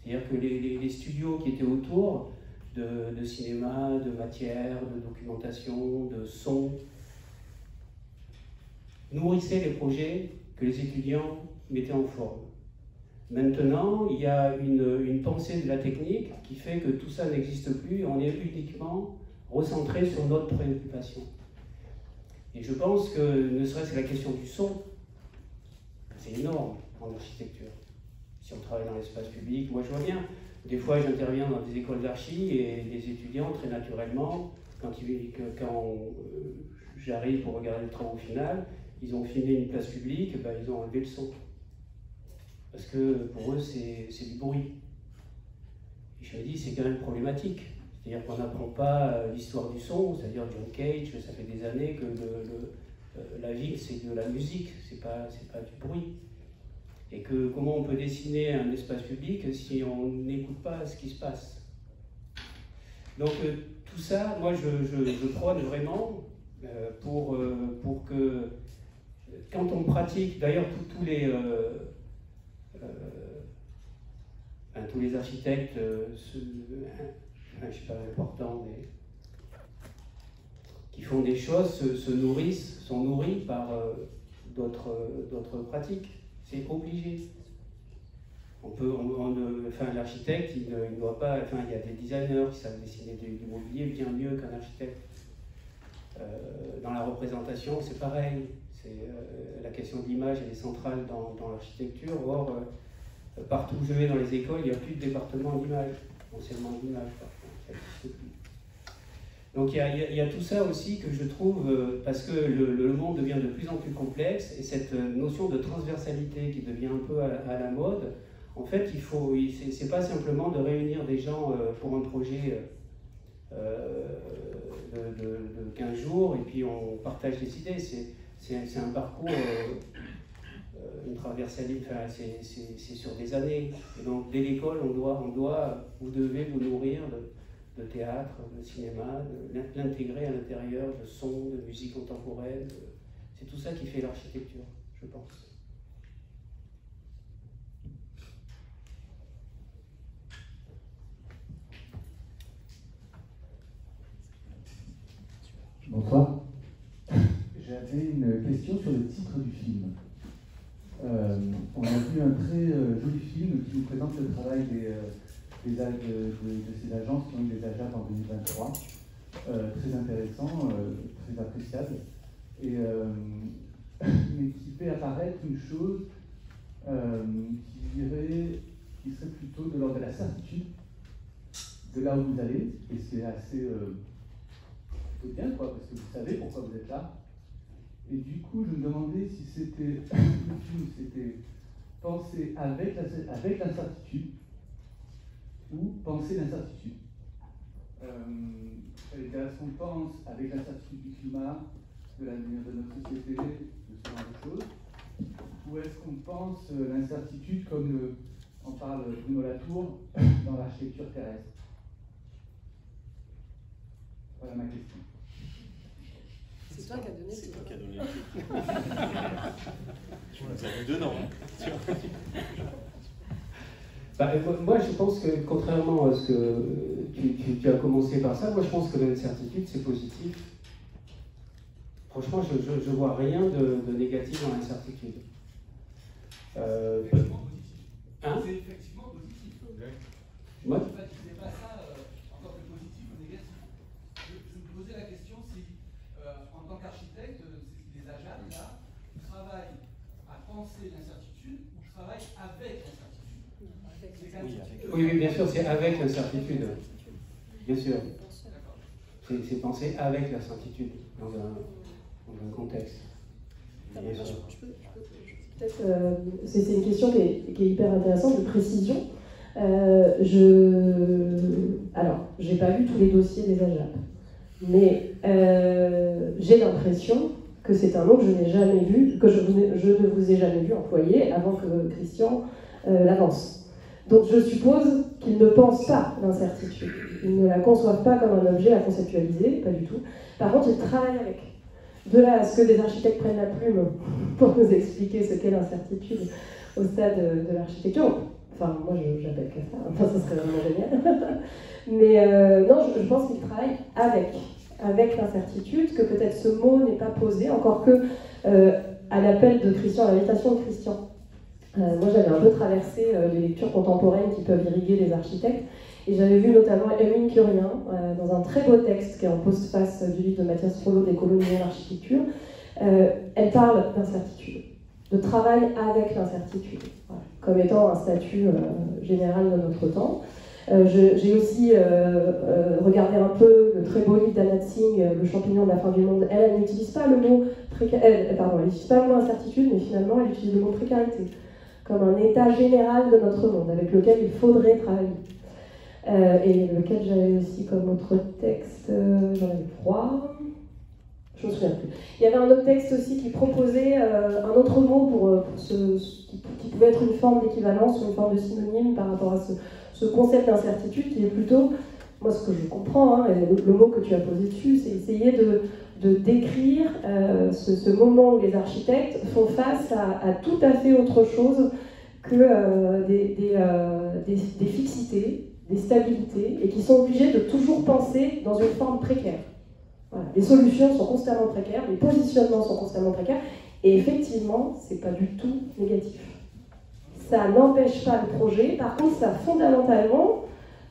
C'est-à-dire que les studios qui étaient autour de cinéma, de matière, de documentation, de son, nourrissaient les projets que les étudiants mettaient en forme. Maintenant, il y a une pensée de la technique qui fait que tout ça n'existe plus, on est uniquement recentré sur notre préoccupation. Et je pense que, ne serait-ce que la question du son, c'est énorme en architecture. Si on travaille dans l'espace public, moi je vois bien, des fois j'interviens dans des écoles d'archi et les étudiants, très naturellement, quand j'arrive pour regarder le travail final, ils ont filmé une place publique, ils ont enlevé le son. Parce que pour eux, c'est du bruit. Et je me dis, c'est quand même problématique. C'est-à-dire qu'on n'apprend pas l'histoire du son, c'est-à-dire John Cage, ça fait des années que la ville, c'est de la musique, c'est pas du bruit. Et que comment on peut dessiner un espace public si on n'écoute pas ce qui se passe. Donc tout ça, moi je prône vraiment pour que quand on pratique, d'ailleurs tous les architectes, je ne sais pas important, mais qui font des choses sont nourris par d'autres pratiques. C'est obligé. L'architecte, il ne doit pas. Il y a des designers qui savent dessiner du mobilier bien mieux qu'un architecte. Dans la représentation, c'est pareil. La question de l'image, elle est centrale dans l'architecture. Or, partout où je vais dans les écoles, il n'y a plus de département d'image, enseignement d'image, ça n'existe plus. Donc il y a tout ça aussi que je trouve, parce que le monde devient de plus en plus complexe, et cette notion de transversalité qui devient un peu à la mode, en fait, c'est pas simplement de réunir des gens pour un projet de 15 jours, et puis on partage les idées, c'est un parcours, une traversalité, c'est sur des années. Et donc dès l'école, vous devez vous nourrir de théâtre, de cinéma, de l'intégrer à l'intérieur de sons, de musique contemporaine. C'est tout ça qui fait l'architecture, je pense. question sur le titre du film. On a vu un très joli film qui nous présente le travail de ces agences qui ont eu des AJAP en 2023. Très intéressant, très appréciable, mais qui fait apparaître une chose qui serait plutôt de l'ordre de la certitude de là où vous allez, et c'est assez plutôt bien, quoi, parce que vous savez pourquoi vous êtes là. Et du coup, je me demandais si c'était le film, c'était penser avec l'incertitude ou penser l'incertitude. Est-ce qu'on pense avec l'incertitude du climat, de l'avenir de notre société, de ce genre de choses, ou est-ce qu'on pense l'incertitude comme en parle Bruno Latour dans l'architecture terrestre? Voilà ma question. C'est toi qui as donné. C'est toi qui as donné. Vous avez deux noms. Moi, je pense que, contrairement à ce que tu as commencé par ça, moi, je pense que l'incertitude, c'est positif. Franchement, je ne vois rien de négatif dans l'incertitude. Effectivement positif. Hein? C'est effectivement positif. Ouais. En fait, je ne pas ça en tant que positif ou négatif. Je me posais la question si, en tant qu'architecte, les AJAP, là, travaillent à penser l'incertitude ou travaillent avec l'incertitude. Oui, bien sûr, c'est avec l'incertitude. Bien sûr. C'est penser avec l'incertitude dans un contexte. C'est une question qui est hyper intéressante de précision. Alors, j'ai pas vu tous les dossiers des AJAP, mais j'ai l'impression que c'est un mot que je n'ai jamais vu, que je ne vous ai jamais vu employer avant que Christian l'avance. Donc je suppose qu'ils ne pensent pas l'incertitude. Ils ne la conçoivent pas comme un objet à conceptualiser, pas du tout. Par contre, ils travaillent avec. De là à ce que des architectes prennent la plume pour nous expliquer ce qu'est l'incertitude au stade de l'architecture. Enfin, moi, j'appelle qu'à ça. Enfin, ça serait vraiment génial. Mais non, je pense qu'ils travaillent avec l'incertitude, que peut-être ce mot n'est pas posé, encore que à l'appel de Christian, à l'invitation de Christian. Moi, j'avais un peu traversé les lectures contemporaines qui peuvent irriguer les architectes, et j'avais vu notamment Hermine Curien dans un très beau texte qui est en postface du livre de Mathias Frollo des colonies en architecture. Elle parle d'incertitude, de travail avec l'incertitude, voilà, comme étant un statut général de notre temps. J'ai aussi regardé un peu le très beau livre d'Anna Tsing, Le champignon de la fin du monde. Elle n'utilise pas le mot elle n'utilise pas le mot incertitude, mais finalement elle utilise le mot précarité comme un état général de notre monde avec lequel il faudrait travailler. Et lequel j'avais aussi comme autre texte, j'en avais 3, je me souviens plus. Il y avait un autre texte aussi qui proposait un autre mot pour qui pouvait être une forme d'équivalence ou une forme de synonyme par rapport à ce concept d'incertitude qui est plutôt, moi ce que je comprends, et le mot que tu as posé dessus, c'est essayer de décrire ce moment où les architectes font face à tout à fait autre chose que des fixités, des stabilités, et qui sont obligés de toujours penser dans une forme précaire. Voilà. Les solutions sont constamment précaires, les positionnements sont constamment précaires, et effectivement, c'est pas du tout négatif. Ça n'empêche pas le projet, par contre, ça fondamentalement,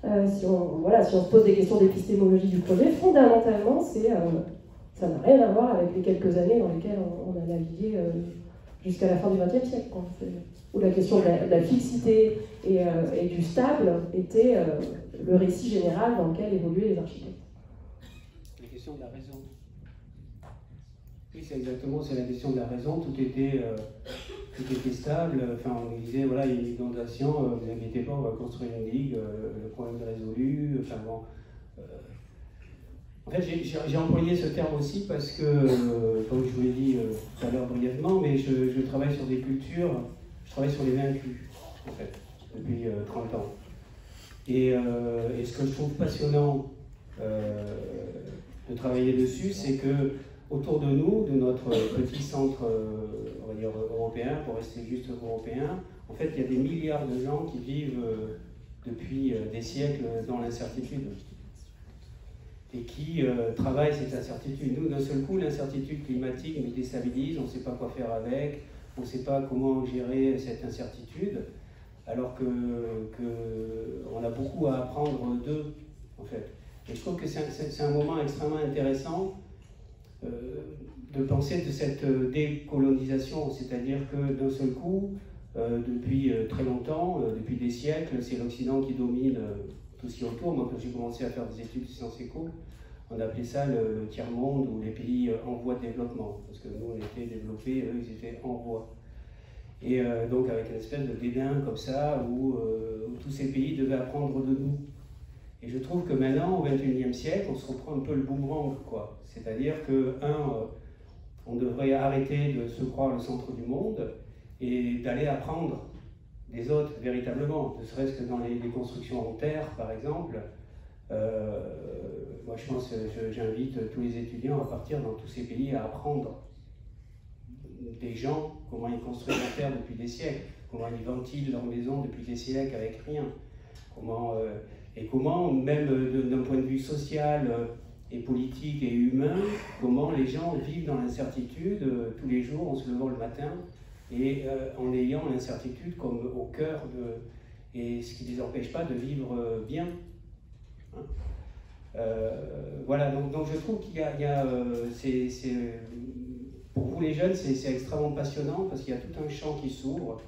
si on se pose des questions d'épistémologie du projet, fondamentalement, ça n'a rien à voir avec les quelques années dans lesquelles on a navigué jusqu'à la fin du XXe siècle, quoi. Où la question de la fixité et du stable était le récit général dans lequel évoluaient les architectes. La question de la raison. Oui, c'est la question de la raison. Tout était stable. Enfin, on disait, voilà, il y a une inondation, ne vous inquiétez pas, on va construire une digue, le problème est résolu. Enfin bon. En fait, j'ai employé ce terme aussi parce que, comme je vous l'ai dit tout à l'heure brièvement, mais je travaille sur des cultures, je travaille sur les vaincus, en fait, depuis 30 ans. Et ce que je trouve passionnant de travailler dessus, c'est que autour de nous, de notre petit centre, on va dire européen, pour rester juste européen, en fait, il y a des milliards de gens qui vivent depuis des siècles dans l'incertitude. et qui travaille cette incertitude. Nous, d'un seul coup, l'incertitude climatique nous déstabilise, on ne sait pas quoi faire avec, on ne sait pas comment gérer cette incertitude, alors qu'on a beaucoup à apprendre d'eux, en fait. Et je trouve que c'est un moment extrêmement intéressant de penser de cette décolonisation, c'est-à-dire que d'un seul coup, depuis très longtemps, depuis des siècles, c'est l'Occident qui domine tout ce qui est autour. Moi, quand j'ai commencé à faire des études de sciences éco, on appelait ça le tiers-monde ou les pays en voie de développement, parce que nous, on était développés, eux, ils étaient en voie. Et donc avec une espèce de dédain comme ça, où tous ces pays devaient apprendre de nous. Et je trouve que maintenant, au XXIe siècle, on se reprend un peu le boomerang, quoi. C'est-à-dire que, on devrait arrêter de se croire le centre du monde et d'aller apprendre des autres véritablement, ne serait-ce que dans les constructions en terre, par exemple. Moi, je pense, j'invite tous les étudiants à partir dans tous ces pays à apprendre des gens, comment ils construisent la terre depuis des siècles, comment ils ventilent leur maison depuis des siècles avec rien, comment, même d'un point de vue social et politique et humain, comment les gens vivent dans l'incertitude tous les jours en se levant le matin et en ayant l'incertitude comme au cœur et ce qui ne les empêche pas de vivre bien. Hein. Voilà, donc je trouve qu'il y a, pour vous les jeunes, c'est extrêmement passionnant parce qu'il y a tout un champ qui s'ouvre,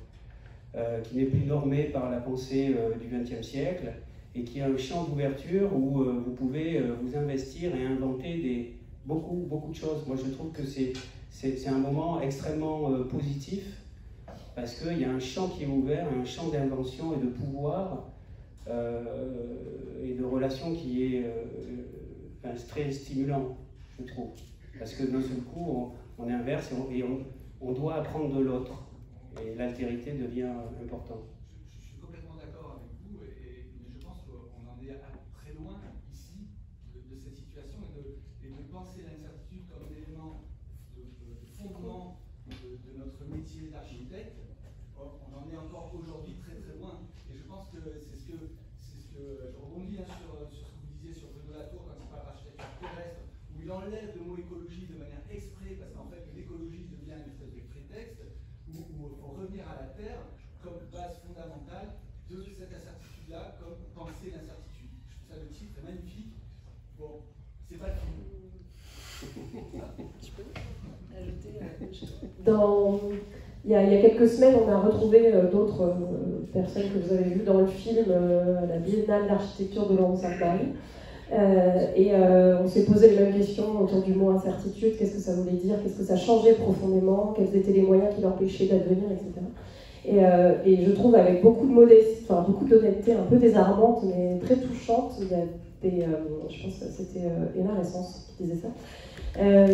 qui n'est plus normé par la pensée du XXe siècle, et qui est un champ d'ouverture où vous pouvez vous investir et inventer beaucoup de choses. Moi, je trouve que c'est un moment extrêmement positif, parce qu'il y a un champ qui est ouvert, un champ d'invention et de pouvoir, et de relations qui est très stimulant, je trouve. Parce que d'un seul coup, on inverse et on doit apprendre de l'autre. Et l'altérité devient importante. Je suis complètement d'accord avec vous, mais je pense qu'on en est très loin ici de cette situation et de penser l'incertitude comme un élément de fondement de notre métier d'architecte. On en est encore aujourd'hui très loin. Et je pense que c'est ce que je rebondis sur ce que vous disiez sur Bruno Latour quand il parle d'architecture terrestre, où il enlève le mot écologie de manière exprès, parce qu'en fait l'écologie devient une espèce de prétexte, où il faut revenir à la terre comme base fondamentale de cette incertitude-là, comme penser l'incertitude. Je trouve ça le titre est magnifique. Bon, c'est pas le film. Je peux ajouter il y a quelques semaines, on a retrouvé d'autres personnes que vous avez vues dans le film la Biennale d'architecture de Laurence Arpaille. On s'est posé les mêmes questions autour du mot incertitude, qu'est-ce que ça voulait dire, qu'est-ce que ça changeait profondément, quels étaient les moyens qui l'empêchaient d'advenir, etc. Et je trouve avec beaucoup de modestie, enfin beaucoup d'honnêteté un peu désarmante, mais très touchante, il y a je pense que c'était Hénin Essence qui disait ça,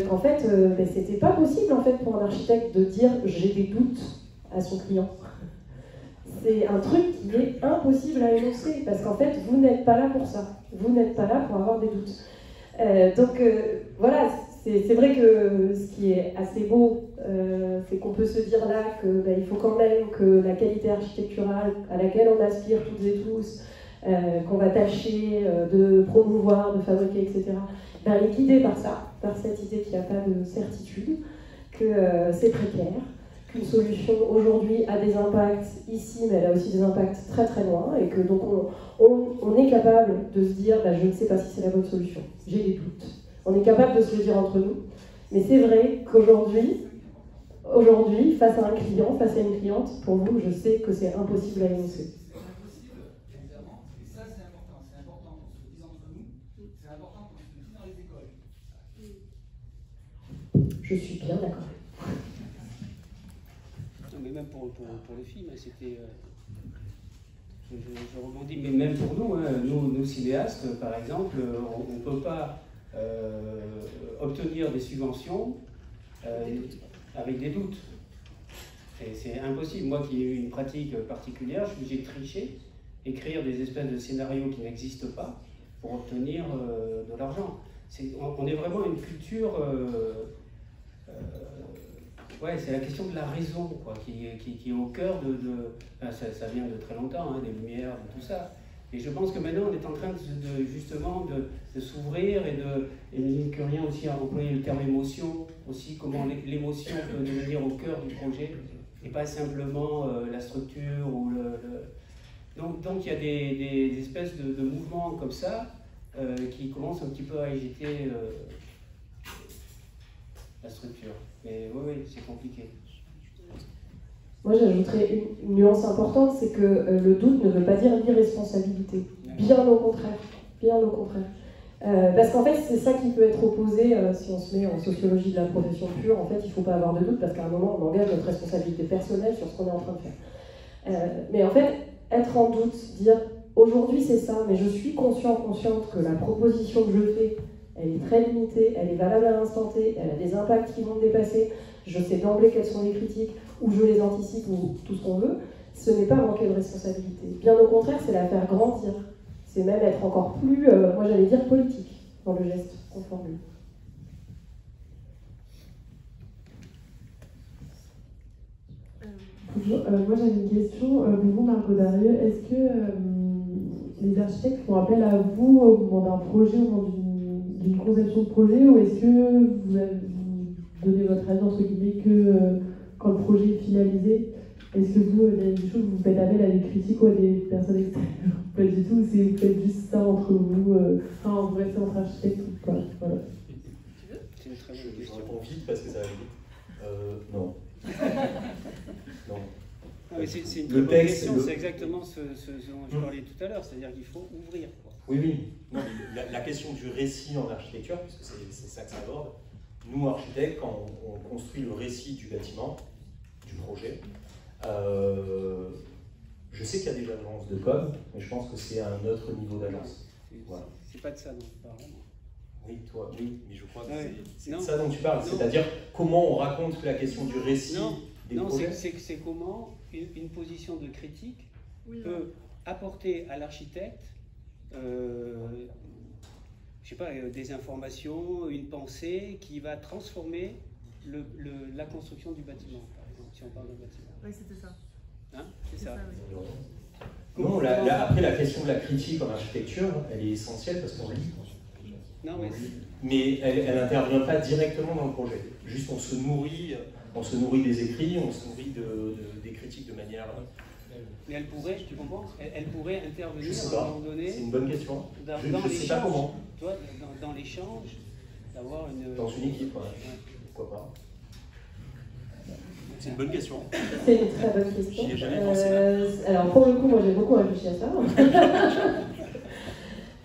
qu'en fait, c'était pas possible en fait, pour un architecte de dire « j'ai des doutes » à son client. C'est un truc qui est impossible à énoncer, parce qu'en fait, vous n'êtes pas là pour ça. Vous n'êtes pas là pour avoir des doutes. Voilà, c'est vrai que ce qui est assez beau, c'est qu'on peut se dire là qu'il faut quand même que la qualité architecturale à laquelle on aspire toutes et tous, qu'on va tâcher de promouvoir, de fabriquer, etc., est guidée par ça, par cette idée qu'il n'y a pas de certitude, que c'est précaire, qu'une solution aujourd'hui a des impacts ici, mais elle a aussi des impacts très loin, et que donc on est capable de se dire je ne sais pas si c'est la bonne solution, j'ai des doutes. On est capable de se le dire entre nous, mais c'est vrai qu'aujourd'hui, face à un client, face à une cliente, pour vous, je sais que c'est impossible à énoncer. C'est impossible, évidemment, et ça c'est important qu'on se le dise entre nous, c'est important qu'on se le dise dans les écoles. Je suis bien d'accord. Mais même pour le film, c'était. Je rebondis, mais même pour nous, nous cinéastes, par exemple, on ne peut pas obtenir des subventions avec des doutes. C'est impossible. Moi qui ai eu une pratique particulière, je suis obligé de tricher, écrire des espèces de scénarios qui n'existent pas pour obtenir de l'argent. On est vraiment une culture. Ouais, c'est la question de la raison quoi, qui est au cœur ça vient de très longtemps, des Lumières, de tout ça. Et je pense que maintenant, on est en train justement de s'ouvrir et mine que rien aussi à employer le terme émotion, aussi comment l'émotion peut devenir au cœur du projet, et pas simplement la structure ou Donc il y a des espèces de mouvements comme ça qui commencent un petit peu à agiter la structure. Mais oui, c'est compliqué. Moi, j'ajouterais une nuance importante, c'est que le doute ne veut pas dire l'irresponsabilité. Bien au contraire. Bien au contraire. Parce qu'en fait, c'est ça qui peut être opposé si on se met en sociologie de la profession pure. En fait, il ne faut pas avoir de doute parce qu'à un moment, on engage notre responsabilité personnelle sur ce qu'on est en train de faire. Mais en fait, être en doute, dire aujourd'hui c'est ça, mais je suis consciente que la proposition que je fais, elle est très limitée, elle est valable à l'instant T, elle a des impacts qui vont me dépasser, je sais d'emblée quelles sont les critiques, ou je les anticipe, ou tout ce qu'on veut, ce n'est pas manquer de responsabilité. Bien au contraire, c'est la faire grandir. C'est même être encore plus, moi j'allais dire, politique dans le geste qu'on formule. Moi j'avais une question pour vous, Margot Darieux. Est-ce que les architectes font appel à vous au moment d'un projet, au moment d'une conception de projet, ou est-ce que vous donnez votre aide entre guillemets que quand le projet est finalisé? Est-ce que vous, il y a des choses, vous faites appel à des critiques ou à des personnes extérieures? Pas du tout, c'est vous faites juste ça entre vous, enfin vous restez entre architectes ou pas? Voilà. C'est une très bonne question. Je réponds vite parce que ça va vite. Non. Non. Ah, c'est une très bonne question, c'est exactement ce dont je parlais tout à l'heure, c'est-à-dire qu'il faut ouvrir. Oui, oui. Non, mais la question du récit en architecture, puisque c'est ça que ça aborde, nous, architectes, quand on construit le récit du bâtiment, du projet, je sais qu'il y a des agences de com, mais je pense que c'est un autre niveau d'agence. Voilà. C'est pas de ça dont tu parles. Oui, toi, oui, mais je crois que c'est de non. ça dont tu parles. C'est-à-dire comment on raconte la question du récit des projets. Non, c'est comment une position de critique peut apporter à l'architecte je sais pas, des informations, une pensée qui va transformer la construction du bâtiment, par exemple, si on parle d'un bâtiment. Oui, c'était ça. Hein, c'est ça. Oui. Non, après la question de la critique en architecture, elle est essentielle parce qu'on lit. Non, mais elle n'intervient pas directement dans le projet. Juste on se nourrit des écrits, on se nourrit des critiques de manière... Mais elle pourrait, tu comprends, elle pourrait intervenir à un moment donné. C'est une bonne question. Je ne sais pas comment. Toi, dans l'échange, d'avoir une... Dans une équipe, ouais. Pourquoi pas. C'est une bonne question. C'est une très bonne question. J'y ai jamais pensé. Alors pour le coup, moi j'ai beaucoup réfléchi à ça.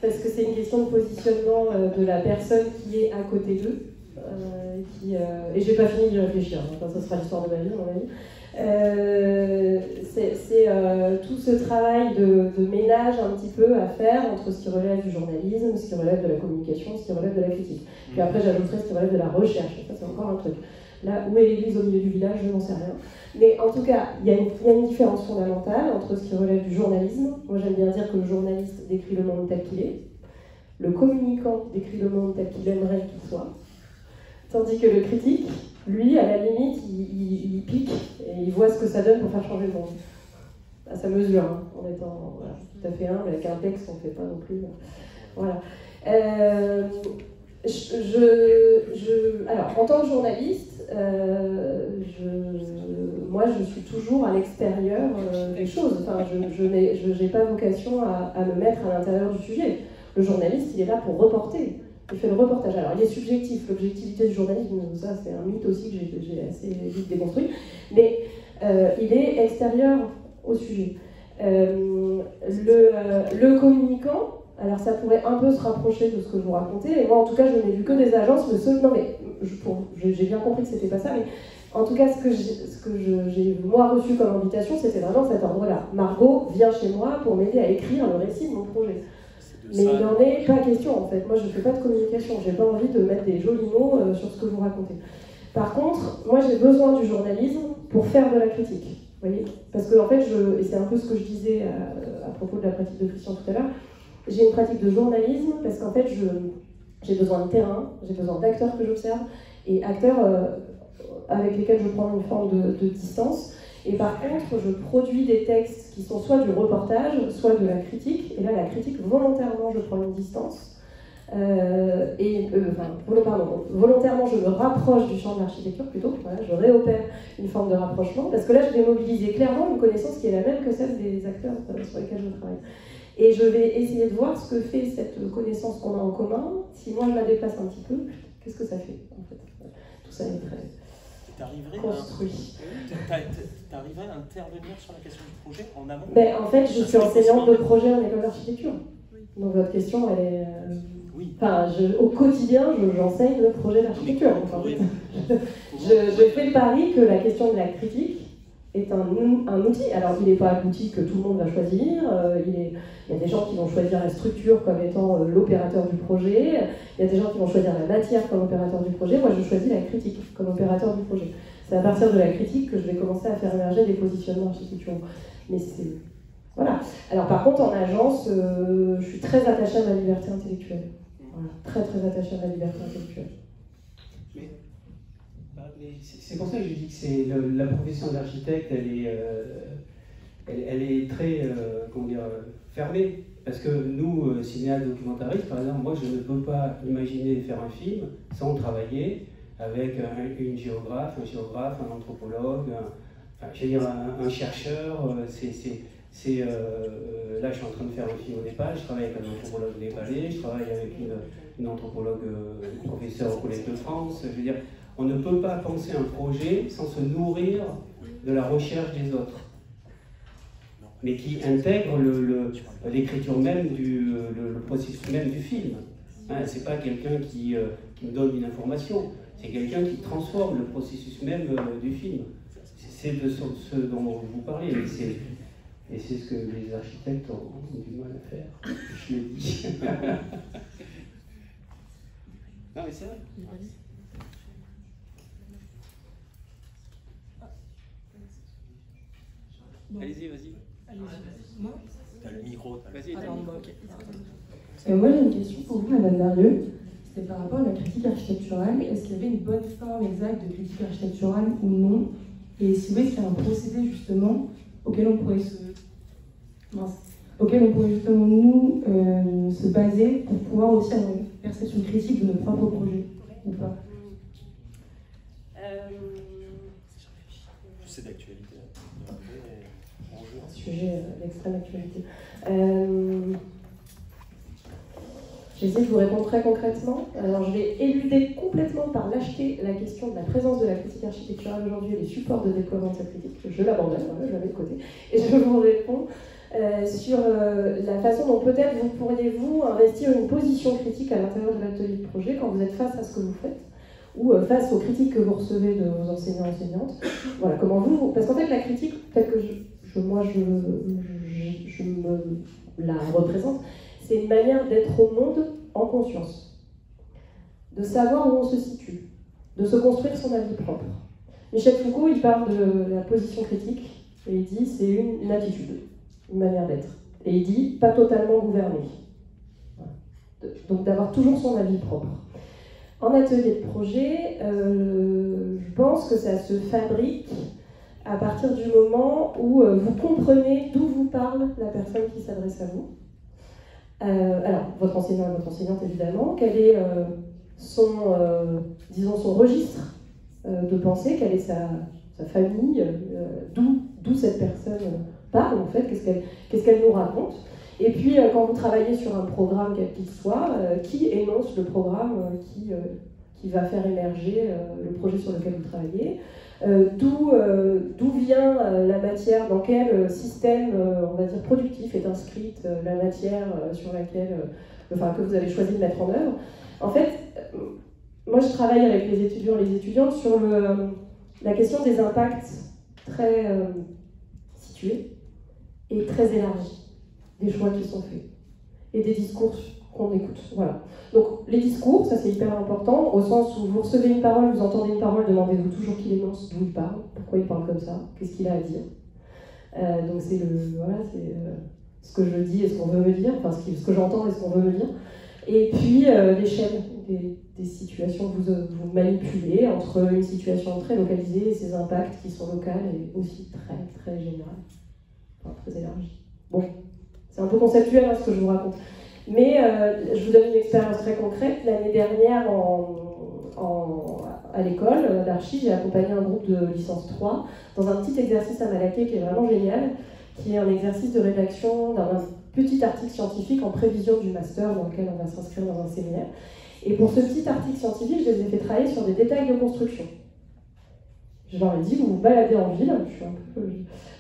Parce que c'est une question de positionnement de la personne qui est à côté d'eux. Et je n'ai pas fini d'y réfléchir, enfin, ça sera l'histoire de ma vie, à mon avis. C'est tout ce travail de ménage un petit peu à faire entre ce qui relève du journalisme, ce qui relève de la communication, ce qui relève de la critique. Puis après j'ajouterai ce qui relève de la recherche, ça c'est encore un truc. Là, où est l'église au milieu du village, je n'en sais rien. Mais en tout cas, il y a une différence fondamentale entre ce qui relève du journalisme. Moi j'aime bien dire que le journaliste décrit le monde tel qu'il est, le communicant décrit le monde tel qu'il aimerait qu'il soit, tandis que le critique, lui, à la limite, il pique et il voit ce que ça donne pour faire changer le monde. À sa mesure, hein, en étant tout à fait humble, avec un texte, on ne fait pas non plus. Voilà. Alors, en tant que journaliste, moi, je suis toujours à l'extérieur des choses. Enfin, je n'ai pas vocation à me mettre à l'intérieur du sujet. Le journaliste, il est là pour reporter. Il fait le reportage. Alors, il est subjectif. L'objectivité du journalisme, ça, c'est un mythe aussi que j'ai assez vite déconstruit. Mais il est extérieur au sujet. Le communicant, alors ça pourrait un peu se rapprocher de ce que je vous racontais. Et moi, en tout cas, je n'ai vu que des agences. Non, mais j'ai bien compris que c'était pas ça. Mais en tout cas, ce que j'ai moi reçu comme invitation, c'était vraiment cet ordre-là. Margot, viens chez moi pour m'aider à écrire le récit de mon projet. Mais il n'en est pas question en fait. Moi je ne fais pas de communication, j'ai pas envie de mettre des jolis mots sur ce que vous racontez. Par contre, moi j'ai besoin du journalisme pour faire de la critique. Vous voyez ? Parce que en fait, et c'est un peu ce que je disais à propos de la pratique de Christian tout à l'heure, j'ai une pratique de journalisme parce qu'en fait j'ai besoin de terrain, j'ai besoin d'acteurs que j'observe et acteurs avec lesquels je prends une forme de distance. Et par contre, je produis des textes qui sont soit du reportage, soit de la critique. Et là, la critique, volontairement, je prends une distance. Volontairement, je me rapproche du champ de l'architecture plutôt. Voilà, je réopère une forme de rapprochement. Parce que là, je vais mobiliser clairement une connaissance qui est la même que celle des acteurs sur lesquels je travaille. Et je vais essayer de voir ce que fait cette connaissance qu'on a en commun. Si moi, je la déplace un petit peu, qu'est-ce que ça fait, en fait. Tout ça est très construit. T'arriverais à intervenir sur la question du projet en amont? Ben, en fait, je suis enseignante de projet en école d'architecture. Donc votre question, elle est... Oui. Enfin, au quotidien, j'enseigne le projet d'architecture. Enfin, je fais le pari que la question de la critique est un outil. Alors, il n'est pas l'outil que tout le monde va choisir. Il y a des gens qui vont choisir la structure comme étant l'opérateur du projet. Il y a des gens qui vont choisir la matière comme opérateur du projet. Moi, je choisis la critique comme opérateur du projet. C'est à partir de la critique que je vais commencer à faire émerger des positionnements architecturaux. Mais c'est... Voilà. Alors, par contre, en agence, je suis très attachée à ma liberté intellectuelle. Voilà. Très, très attachée à ma liberté intellectuelle. Mais c'est pour ça que je dis que c'est la profession d'architecte, elle est très fermée. Parce que nous, cinéastes documentaristes, par exemple, moi je ne peux pas imaginer faire un film sans travailler avec une géographe, un anthropologue, un chercheur. Là, je suis en train de faire un film au Népal, je travaille avec un anthropologue népalais, je travaille avec une anthropologue professeure au Collège de France. Je veux dire, on ne peut pas penser un projet sans se nourrir de la recherche des autres, mais qui intègre l'écriture même, le processus même du film. Hein, c'est pas quelqu'un qui me donne une information, c'est quelqu'un qui transforme le processus même du film. C'est de ce dont vous parlez, et c'est ce que les architectes ont du mal à faire, je le dis. Non mais c'est vrai. Allez-y, vas-y. Moi t'as le micro. Vas-y, moi j'ai une question pour vous, Madame Darieux. C'était par rapport à la critique architecturale. Est-ce qu'il y avait une bonne forme exacte de critique architecturale ou non? Et si oui, est-ce qu'il y a un procédé justement auquel on pourrait justement nous se baser pour pouvoir aussi avoir une perception critique de nos propres projets, ou pas? C'est d'actualité. Un sujet d'extrême actualité. J'essaie de vous répondre très concrètement. Alors, je vais éluder complètement par lâcheté la question de la présence de la critique architecturale aujourd'hui et les supports de déploiement de cette critique. Je l'abandonne, voilà, je la mets de côté. Et je vous réponds sur la façon dont peut-être vous pourriez-vous investir une position critique à l'intérieur de l'atelier de projet quand vous êtes face à ce que vous faites ou face aux critiques que vous recevez de vos enseignants et enseignantes. Voilà, comment vous... Parce qu'en fait, la critique, telle que je me la représente, c'est une manière d'être au monde en conscience, de savoir où on se situe, de se construire son avis propre. Michel Foucault, il parle de la position critique, et il dit c'est une attitude, une manière d'être. Et il dit pas totalement gouverné. Voilà. Donc d'avoir toujours son avis propre. En atelier de projet, je pense que ça se fabrique à partir du moment où vous comprenez d'où vous parle la personne qui s'adresse à vous. Alors, votre enseignant et votre enseignante, évidemment, quel est son registre de pensée, quelle est sa famille, d'où cette personne parle, en fait, qu'est-ce qu'elle nous raconte. Et puis, quand vous travaillez sur un programme, quel qu'il soit, qui énonce le programme qui va faire émerger le projet sur lequel vous travaillez, d'où vient la matière, dans quel système, on va dire, productif est inscrite la matière sur laquelle, que vous avez choisi de mettre en œuvre. En fait, moi je travaille avec les étudiants et les étudiantes sur la question des impacts très situés et très élargis des choix qui sont faits et des discours qu'on écoute. Voilà. Donc les discours, ça c'est hyper important, au sens où vous recevez une parole, vous entendez une parole, demandez-vous toujours qui l'énonce, d'où il parle, pourquoi il parle comme ça, qu'est-ce qu'il a à dire. Donc c'est ce que je dis et ce qu'on veut me dire, enfin ce que j'entends et ce qu'on veut me dire. Et puis l'échelle des situations que vous manipulez entre une situation très localisée et ses impacts qui sont locaux et aussi très très général, enfin très élargi. Bon, c'est un peu conceptuel ce que je vous raconte. Mais je vous donne une expérience très concrète. L'année dernière, à l'école d'archi, j'ai accompagné un groupe de licence 3 dans un petit exercice à Malaquais qui est vraiment génial, qui est un exercice de rédaction d'un petit article scientifique en prévision du master dans lequel on va s'inscrire dans un séminaire. Et pour ce petit article scientifique, je les ai fait travailler sur des détails de construction. Je leur ai dit, vous vous baladez en ville,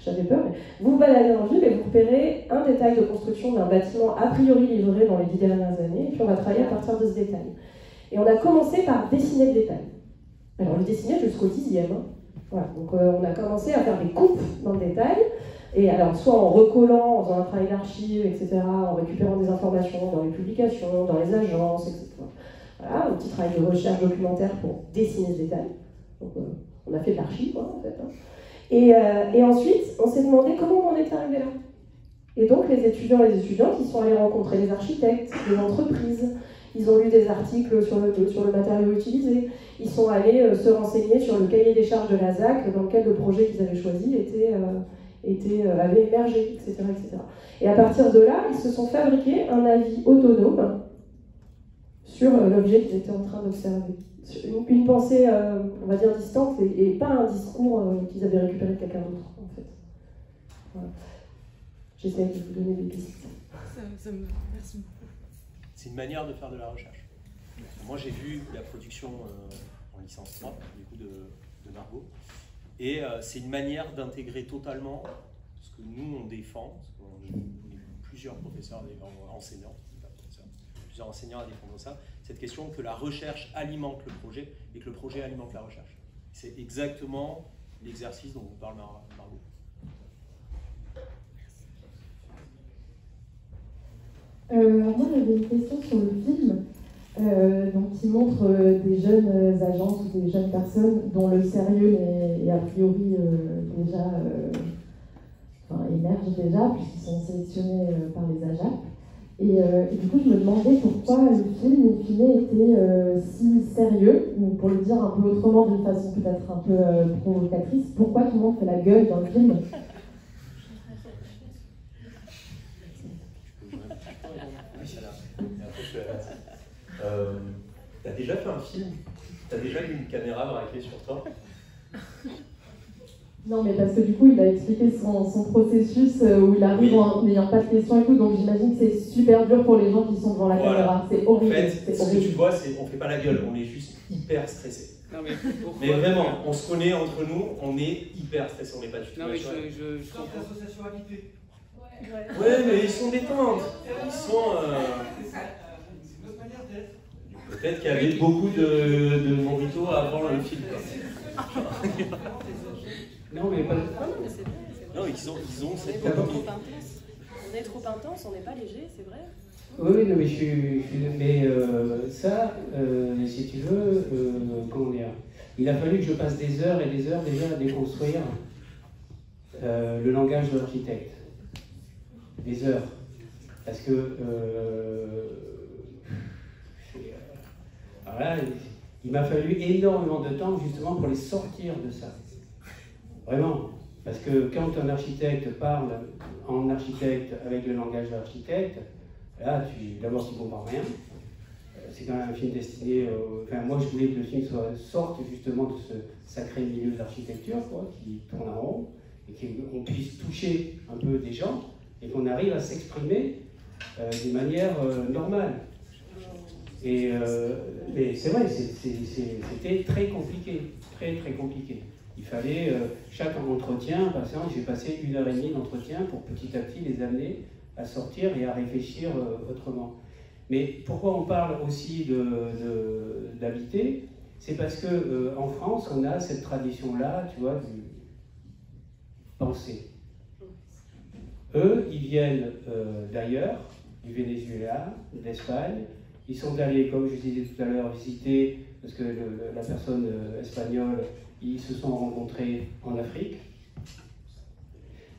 j'avais peur, mais vous vous baladez en ville et vous repérez un détail de construction d'un bâtiment a priori livré dans les 10 dernières années, et puis on va travailler à partir de ce détail. Et on a commencé par dessiner le détail. Alors, le dessiner jusqu'au 10e. Hein. Voilà. Donc, on a commencé à faire des coupes dans le détail, et alors, soit en recollant, en faisant un travail d'archive, etc., en récupérant des informations dans les publications, dans les agences, etc. Voilà, un petit travail de recherche documentaire pour dessiner ce détail. Donc, on a fait de l'archive, quoi, en fait. Hein. Et ensuite, on s'est demandé comment on est arrivé là. Et donc, les étudiants et les étudiantes, ils sont allés rencontrer les architectes, les entreprises. Ils ont lu des articles sur le matériau utilisé. Ils sont allés se renseigner sur le cahier des charges de la ZAC, dans lequel le projet qu'ils avaient choisi avait émergé, etc., etc. Et à partir de là, ils se sont fabriqués un avis autonome sur l'objet qu'ils étaient en train d'observer. Une pensée, on va dire, distante et pas un discours qu'ils avaient récupéré de quelqu'un d'autre, en fait. Voilà. J'essaie de vous donner des pistes. Merci beaucoup. C'est une manière de faire de la recherche. Moi, j'ai vu la production en licence 3, du coup, de Margot, et c'est une manière d'intégrer totalement ce que nous, on défend, parce qu'on est plusieurs professeurs, enseignants, plusieurs enseignants à défendre ça, cette question que la recherche alimente le projet et que le projet alimente la recherche. C'est exactement l'exercice dont vous parle Margot. Moi, j'avais une question sur le film qui montre des jeunes agences ou des jeunes personnes dont le sérieux est a priori déjà émerge déjà, puisqu'ils sont sélectionnés par les AJAP. Et du coup, je me demandais pourquoi le film, in fine, était si sérieux, ou pour le dire un peu autrement, d'une façon peut-être un peu provocatrice, pourquoi tout le monde fait la gueule dans le film? T'as déjà fait un film? T'as déjà eu une caméra braquée sur toi? Non, mais parce que du coup, il a expliqué son processus où il arrive en n'ayant pas de questions et tout, donc j'imagine que c'est super dur pour les gens qui sont devant la caméra. C'est horrible. En fait, ce que tu vois, c'est on fait pas la gueule, on est juste hyper stressé. Non, mais vraiment, on se connaît entre nous, on est hyper stressé, on n'est pas du tout. Non, mais je comprends. L'association habitée. Ouais, mais ils sont détentes. Ils sont. C'est notre manière d'être. Peut-être qu'il y avait beaucoup de moritos avant le film. Non, mais pas. mais c'est vrai. Non, ils ont cette. On est trop intense, on n'est pas léger, c'est vrai. Oui, non, mais ça, si tu veux, comment dire, il a fallu que je passe des heures et des heures déjà à déconstruire le langage de l'architecte. Des heures. Parce que voilà, il m'a fallu énormément de temps justement pour les sortir de ça. Vraiment. Parce que quand un architecte parle en architecte avec le langage de l'architecte, là, d'abord, tu ne comprends rien. C'est quand même un film destiné. Enfin, moi, je voulais que le film sorte justement de ce sacré milieu de l'architecture, qui tourne en rond, et qu'on puisse toucher un peu des gens, et qu'on arrive à s'exprimer d'une manière normale. Mais c'est vrai, c'était très compliqué, très très compliqué. Il fallait, chaque entretien, par exemple, j'ai passé 1h30 d'entretien pour petit à petit les amener à sortir et à réfléchir autrement. Mais pourquoi on parle aussi d'habiter? C'est parce qu'en France, on a cette tradition-là, tu vois, du penser. Eux, ils viennent d'ailleurs, du Venezuela, d'Espagne. Ils sont allés, comme je disais tout à l'heure, visiter, parce que la personne espagnole, ils se sont rencontrés en Afrique.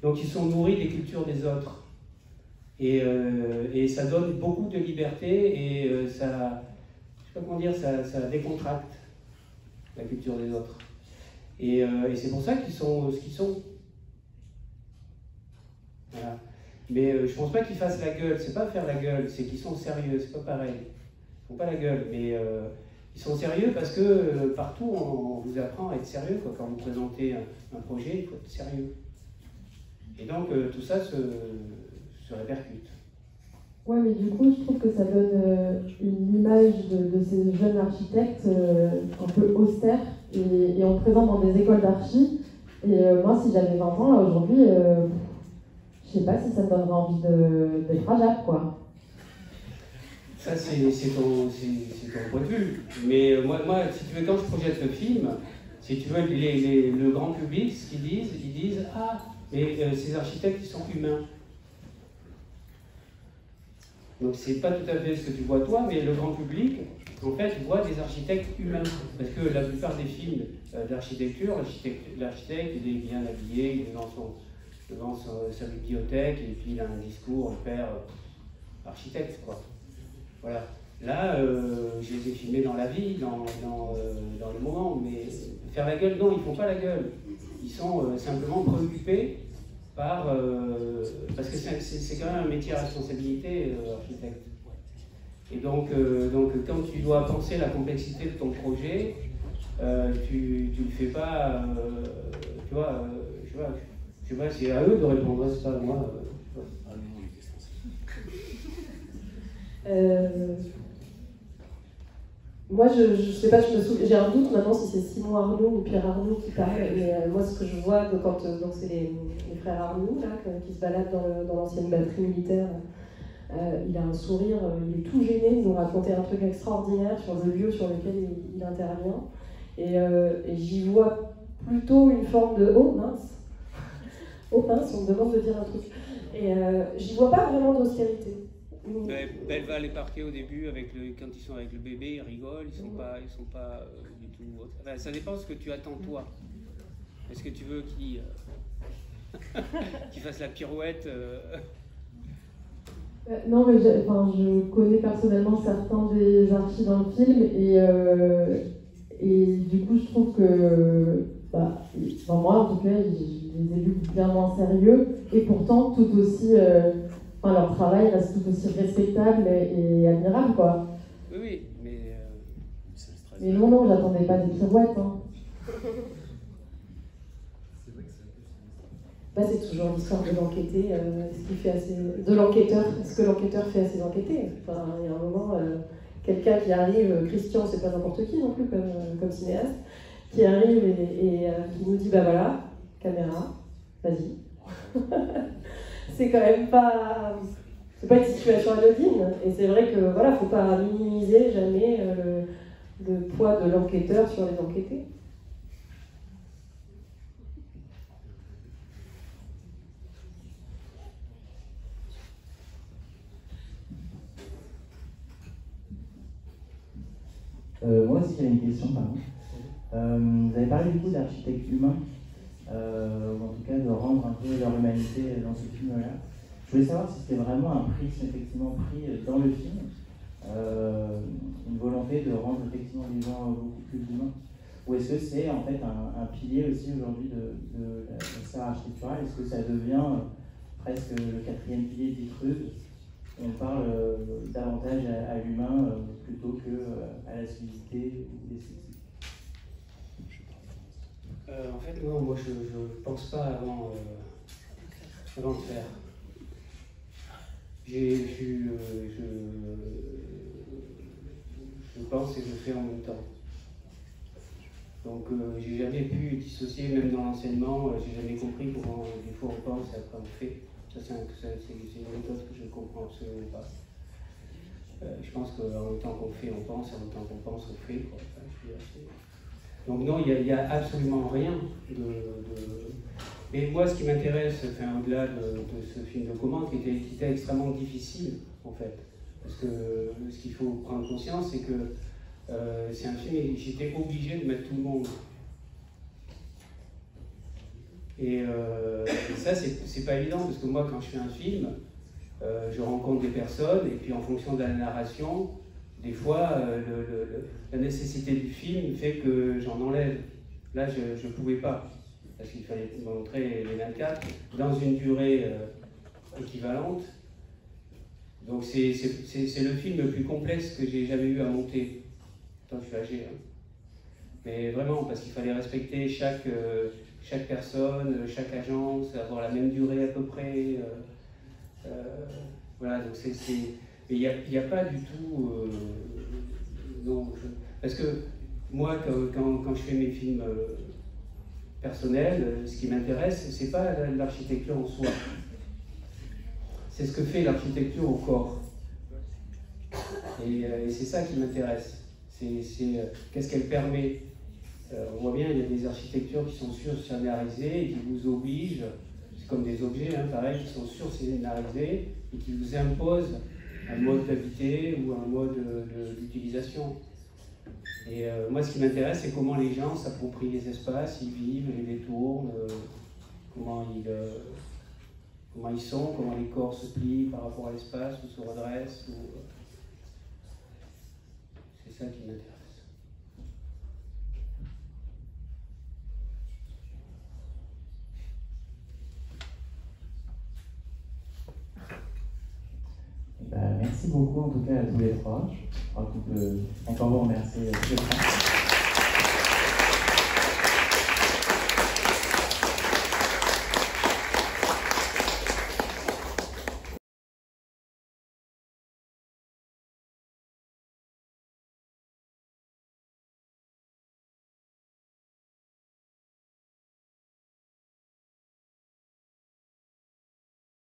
Donc ils sont nourris des cultures des autres. Et ça donne beaucoup de liberté et ça, je sais pas comment dire, ça décontracte la culture des autres. Et c'est pour ça qu'ils sont ce qu'ils sont. Voilà. Mais je pense pas qu'ils fassent la gueule, c'est pas faire la gueule, c'est qu'ils sont sérieux, c'est pas pareil. Ils font pas la gueule, mais ils sont sérieux parce que partout on vous apprend à être sérieux, quoi. Quand vous présentez un projet, il faut être sérieux. Et donc tout ça se répercute. Ouais, mais du coup, je trouve que ça donne une image de ces jeunes architectes un peu austères et on présente dans des écoles d'archi. Et moi, si j'avais 20 ans, là, aujourd'hui, je sais pas si ça me donnerait envie d'être à Jacques, quoi. Ça, c'est ton point de vue. Mais moi, si tu veux, quand je projette le film, si tu veux, le grand public, ce qu'ils disent, ils disent « Ah, mais ces architectes, ils sont humains ». Donc c'est pas tout à fait ce que tu vois toi, mais le grand public, en fait, voit des architectes humains. Parce que la plupart des films d'architecture, l'architecte, il est bien habillé, il est devant sa bibliothèque, et puis il a un discours, un père architecte, quoi. Voilà. Là, je les ai filmés dans la vie, dans le moment, mais faire la gueule, non, ils font pas la gueule. Ils sont simplement préoccupés par... parce que c'est quand même un métier à responsabilité, architecte. Et donc, quand tu dois penser la complexité de ton projet, tu ne le fais pas... tu vois, je sais pas, c'est à eux de répondre, c'est pas à moi. Moi, je sais pas, j'ai un doute maintenant si c'est Simon Arnaud ou Pierre Arnaud qui parle, mais moi, ce que je vois, donc c'est les frères Arnaud là, qui se baladent dans l'ancienne batterie militaire, il a un sourire, il est tout gêné de nous raconter un truc extraordinaire sur le lieu sur lequel il intervient, et j'y vois plutôt une forme de « oh mince », on me demande de dire un truc, et j'y vois pas vraiment d'austérité. Belval est parqué au début, quand ils sont avec le bébé, ils rigolent, ils sont pas du tout... Enfin, ça dépend de ce que tu attends toi. Est-ce que tu veux qu'il fasse la pirouette Non, mais je connais personnellement certains des archis dans le film et du coup je trouve que moi en tout cas je les ai vus bien moins sérieux et pourtant tout aussi... leur travail reste tout aussi respectable et admirable, quoi. Oui, mais non, j'attendais pas des pirouettes. Hein. C'est toujours l'histoire de l'enquêté, de l'enquêteur, ce que l'enquêteur fait à ses enquêtés. Enfin, il y a un moment, quelqu'un qui arrive, Christian, c'est pas n'importe qui non plus comme cinéaste, qui arrive et qui nous dit bah voilà, caméra, vas-y. C'est quand même pas... C'est pas une situation anodine. Et c'est vrai que voilà, faut pas minimiser jamais le poids de l'enquêteur sur les enquêtés. Moi aussi, j'ai une question, pardon. Vous avez parlé du coup d'architectes humains. Ou en tout cas de rendre un peu leur humanité dans ce film-là. Je voulais savoir si c'était vraiment un prisme effectivement pris dans le film, une volonté de rendre effectivement les gens beaucoup plus humains, ou est-ce que c'est en fait un pilier aussi aujourd'hui de la sphère architecturale? Est-ce que ça devient presque le quatrième pilier d'Itrud? On parle davantage à l'humain plutôt qu'à la civilité ou l'esthétique. En fait, non, moi je ne pense pas avant de faire. Je pense et je fais en même temps. Donc j'ai jamais pu dissocier, même dans l'enseignement, j'ai jamais compris comment des fois on pense et après on fait. Ça c'est une méthode que je ne comprends absolument pas. Je pense qu'en même temps qu'on fait, on pense, et en même temps qu'on pense, on fait. Quoi. Enfin, donc non, il n'y a absolument rien de... Mais moi, ce qui m'intéresse, au-delà de ce film de commande, qui était extrêmement difficile, en fait. Parce que ce qu'il faut prendre conscience, c'est que c'est un film et j'étais obligé de mettre tout le monde. Et ça, c'est pas évident, parce que moi, quand je fais un film, je rencontre des personnes, et puis en fonction de la narration, des fois, la nécessité du film fait que j'en enlève. Là, je ne pouvais pas, parce qu'il fallait montrer les 24 dans une durée équivalente. Donc c'est le film le plus complexe que j'ai jamais eu à monter. Attends, je suis âgé. Hein. Mais vraiment, parce qu'il fallait respecter chaque personne, chaque agence, avoir la même durée à peu près. Voilà, donc il n'y a pas du tout... non, parce que moi, quand je fais mes films personnels, ce qui m'intéresse, c'est pas l'architecture en soi. C'est ce que fait l'architecture au corps. Et c'est ça qui m'intéresse. C'est qu'est-ce qu'elle permet. On voit bien, il y a des architectures qui sont sur-scénarisées et qui vous obligent, c'est comme des objets, hein, pareil, qui sont sur-scénarisés et qui vous imposent un mode d'habiter ou un mode d'utilisation. Et moi, ce qui m'intéresse, c'est comment les gens s'approprient les espaces, ils vivent, ils les détournent, comment ils sont, comment les corps se plient par rapport à l'espace ou se redressent. C'est ça qui m'intéresse. Merci beaucoup en tout cas à tous les trois. Je crois qu'on peut encore vous remercier tous les trois.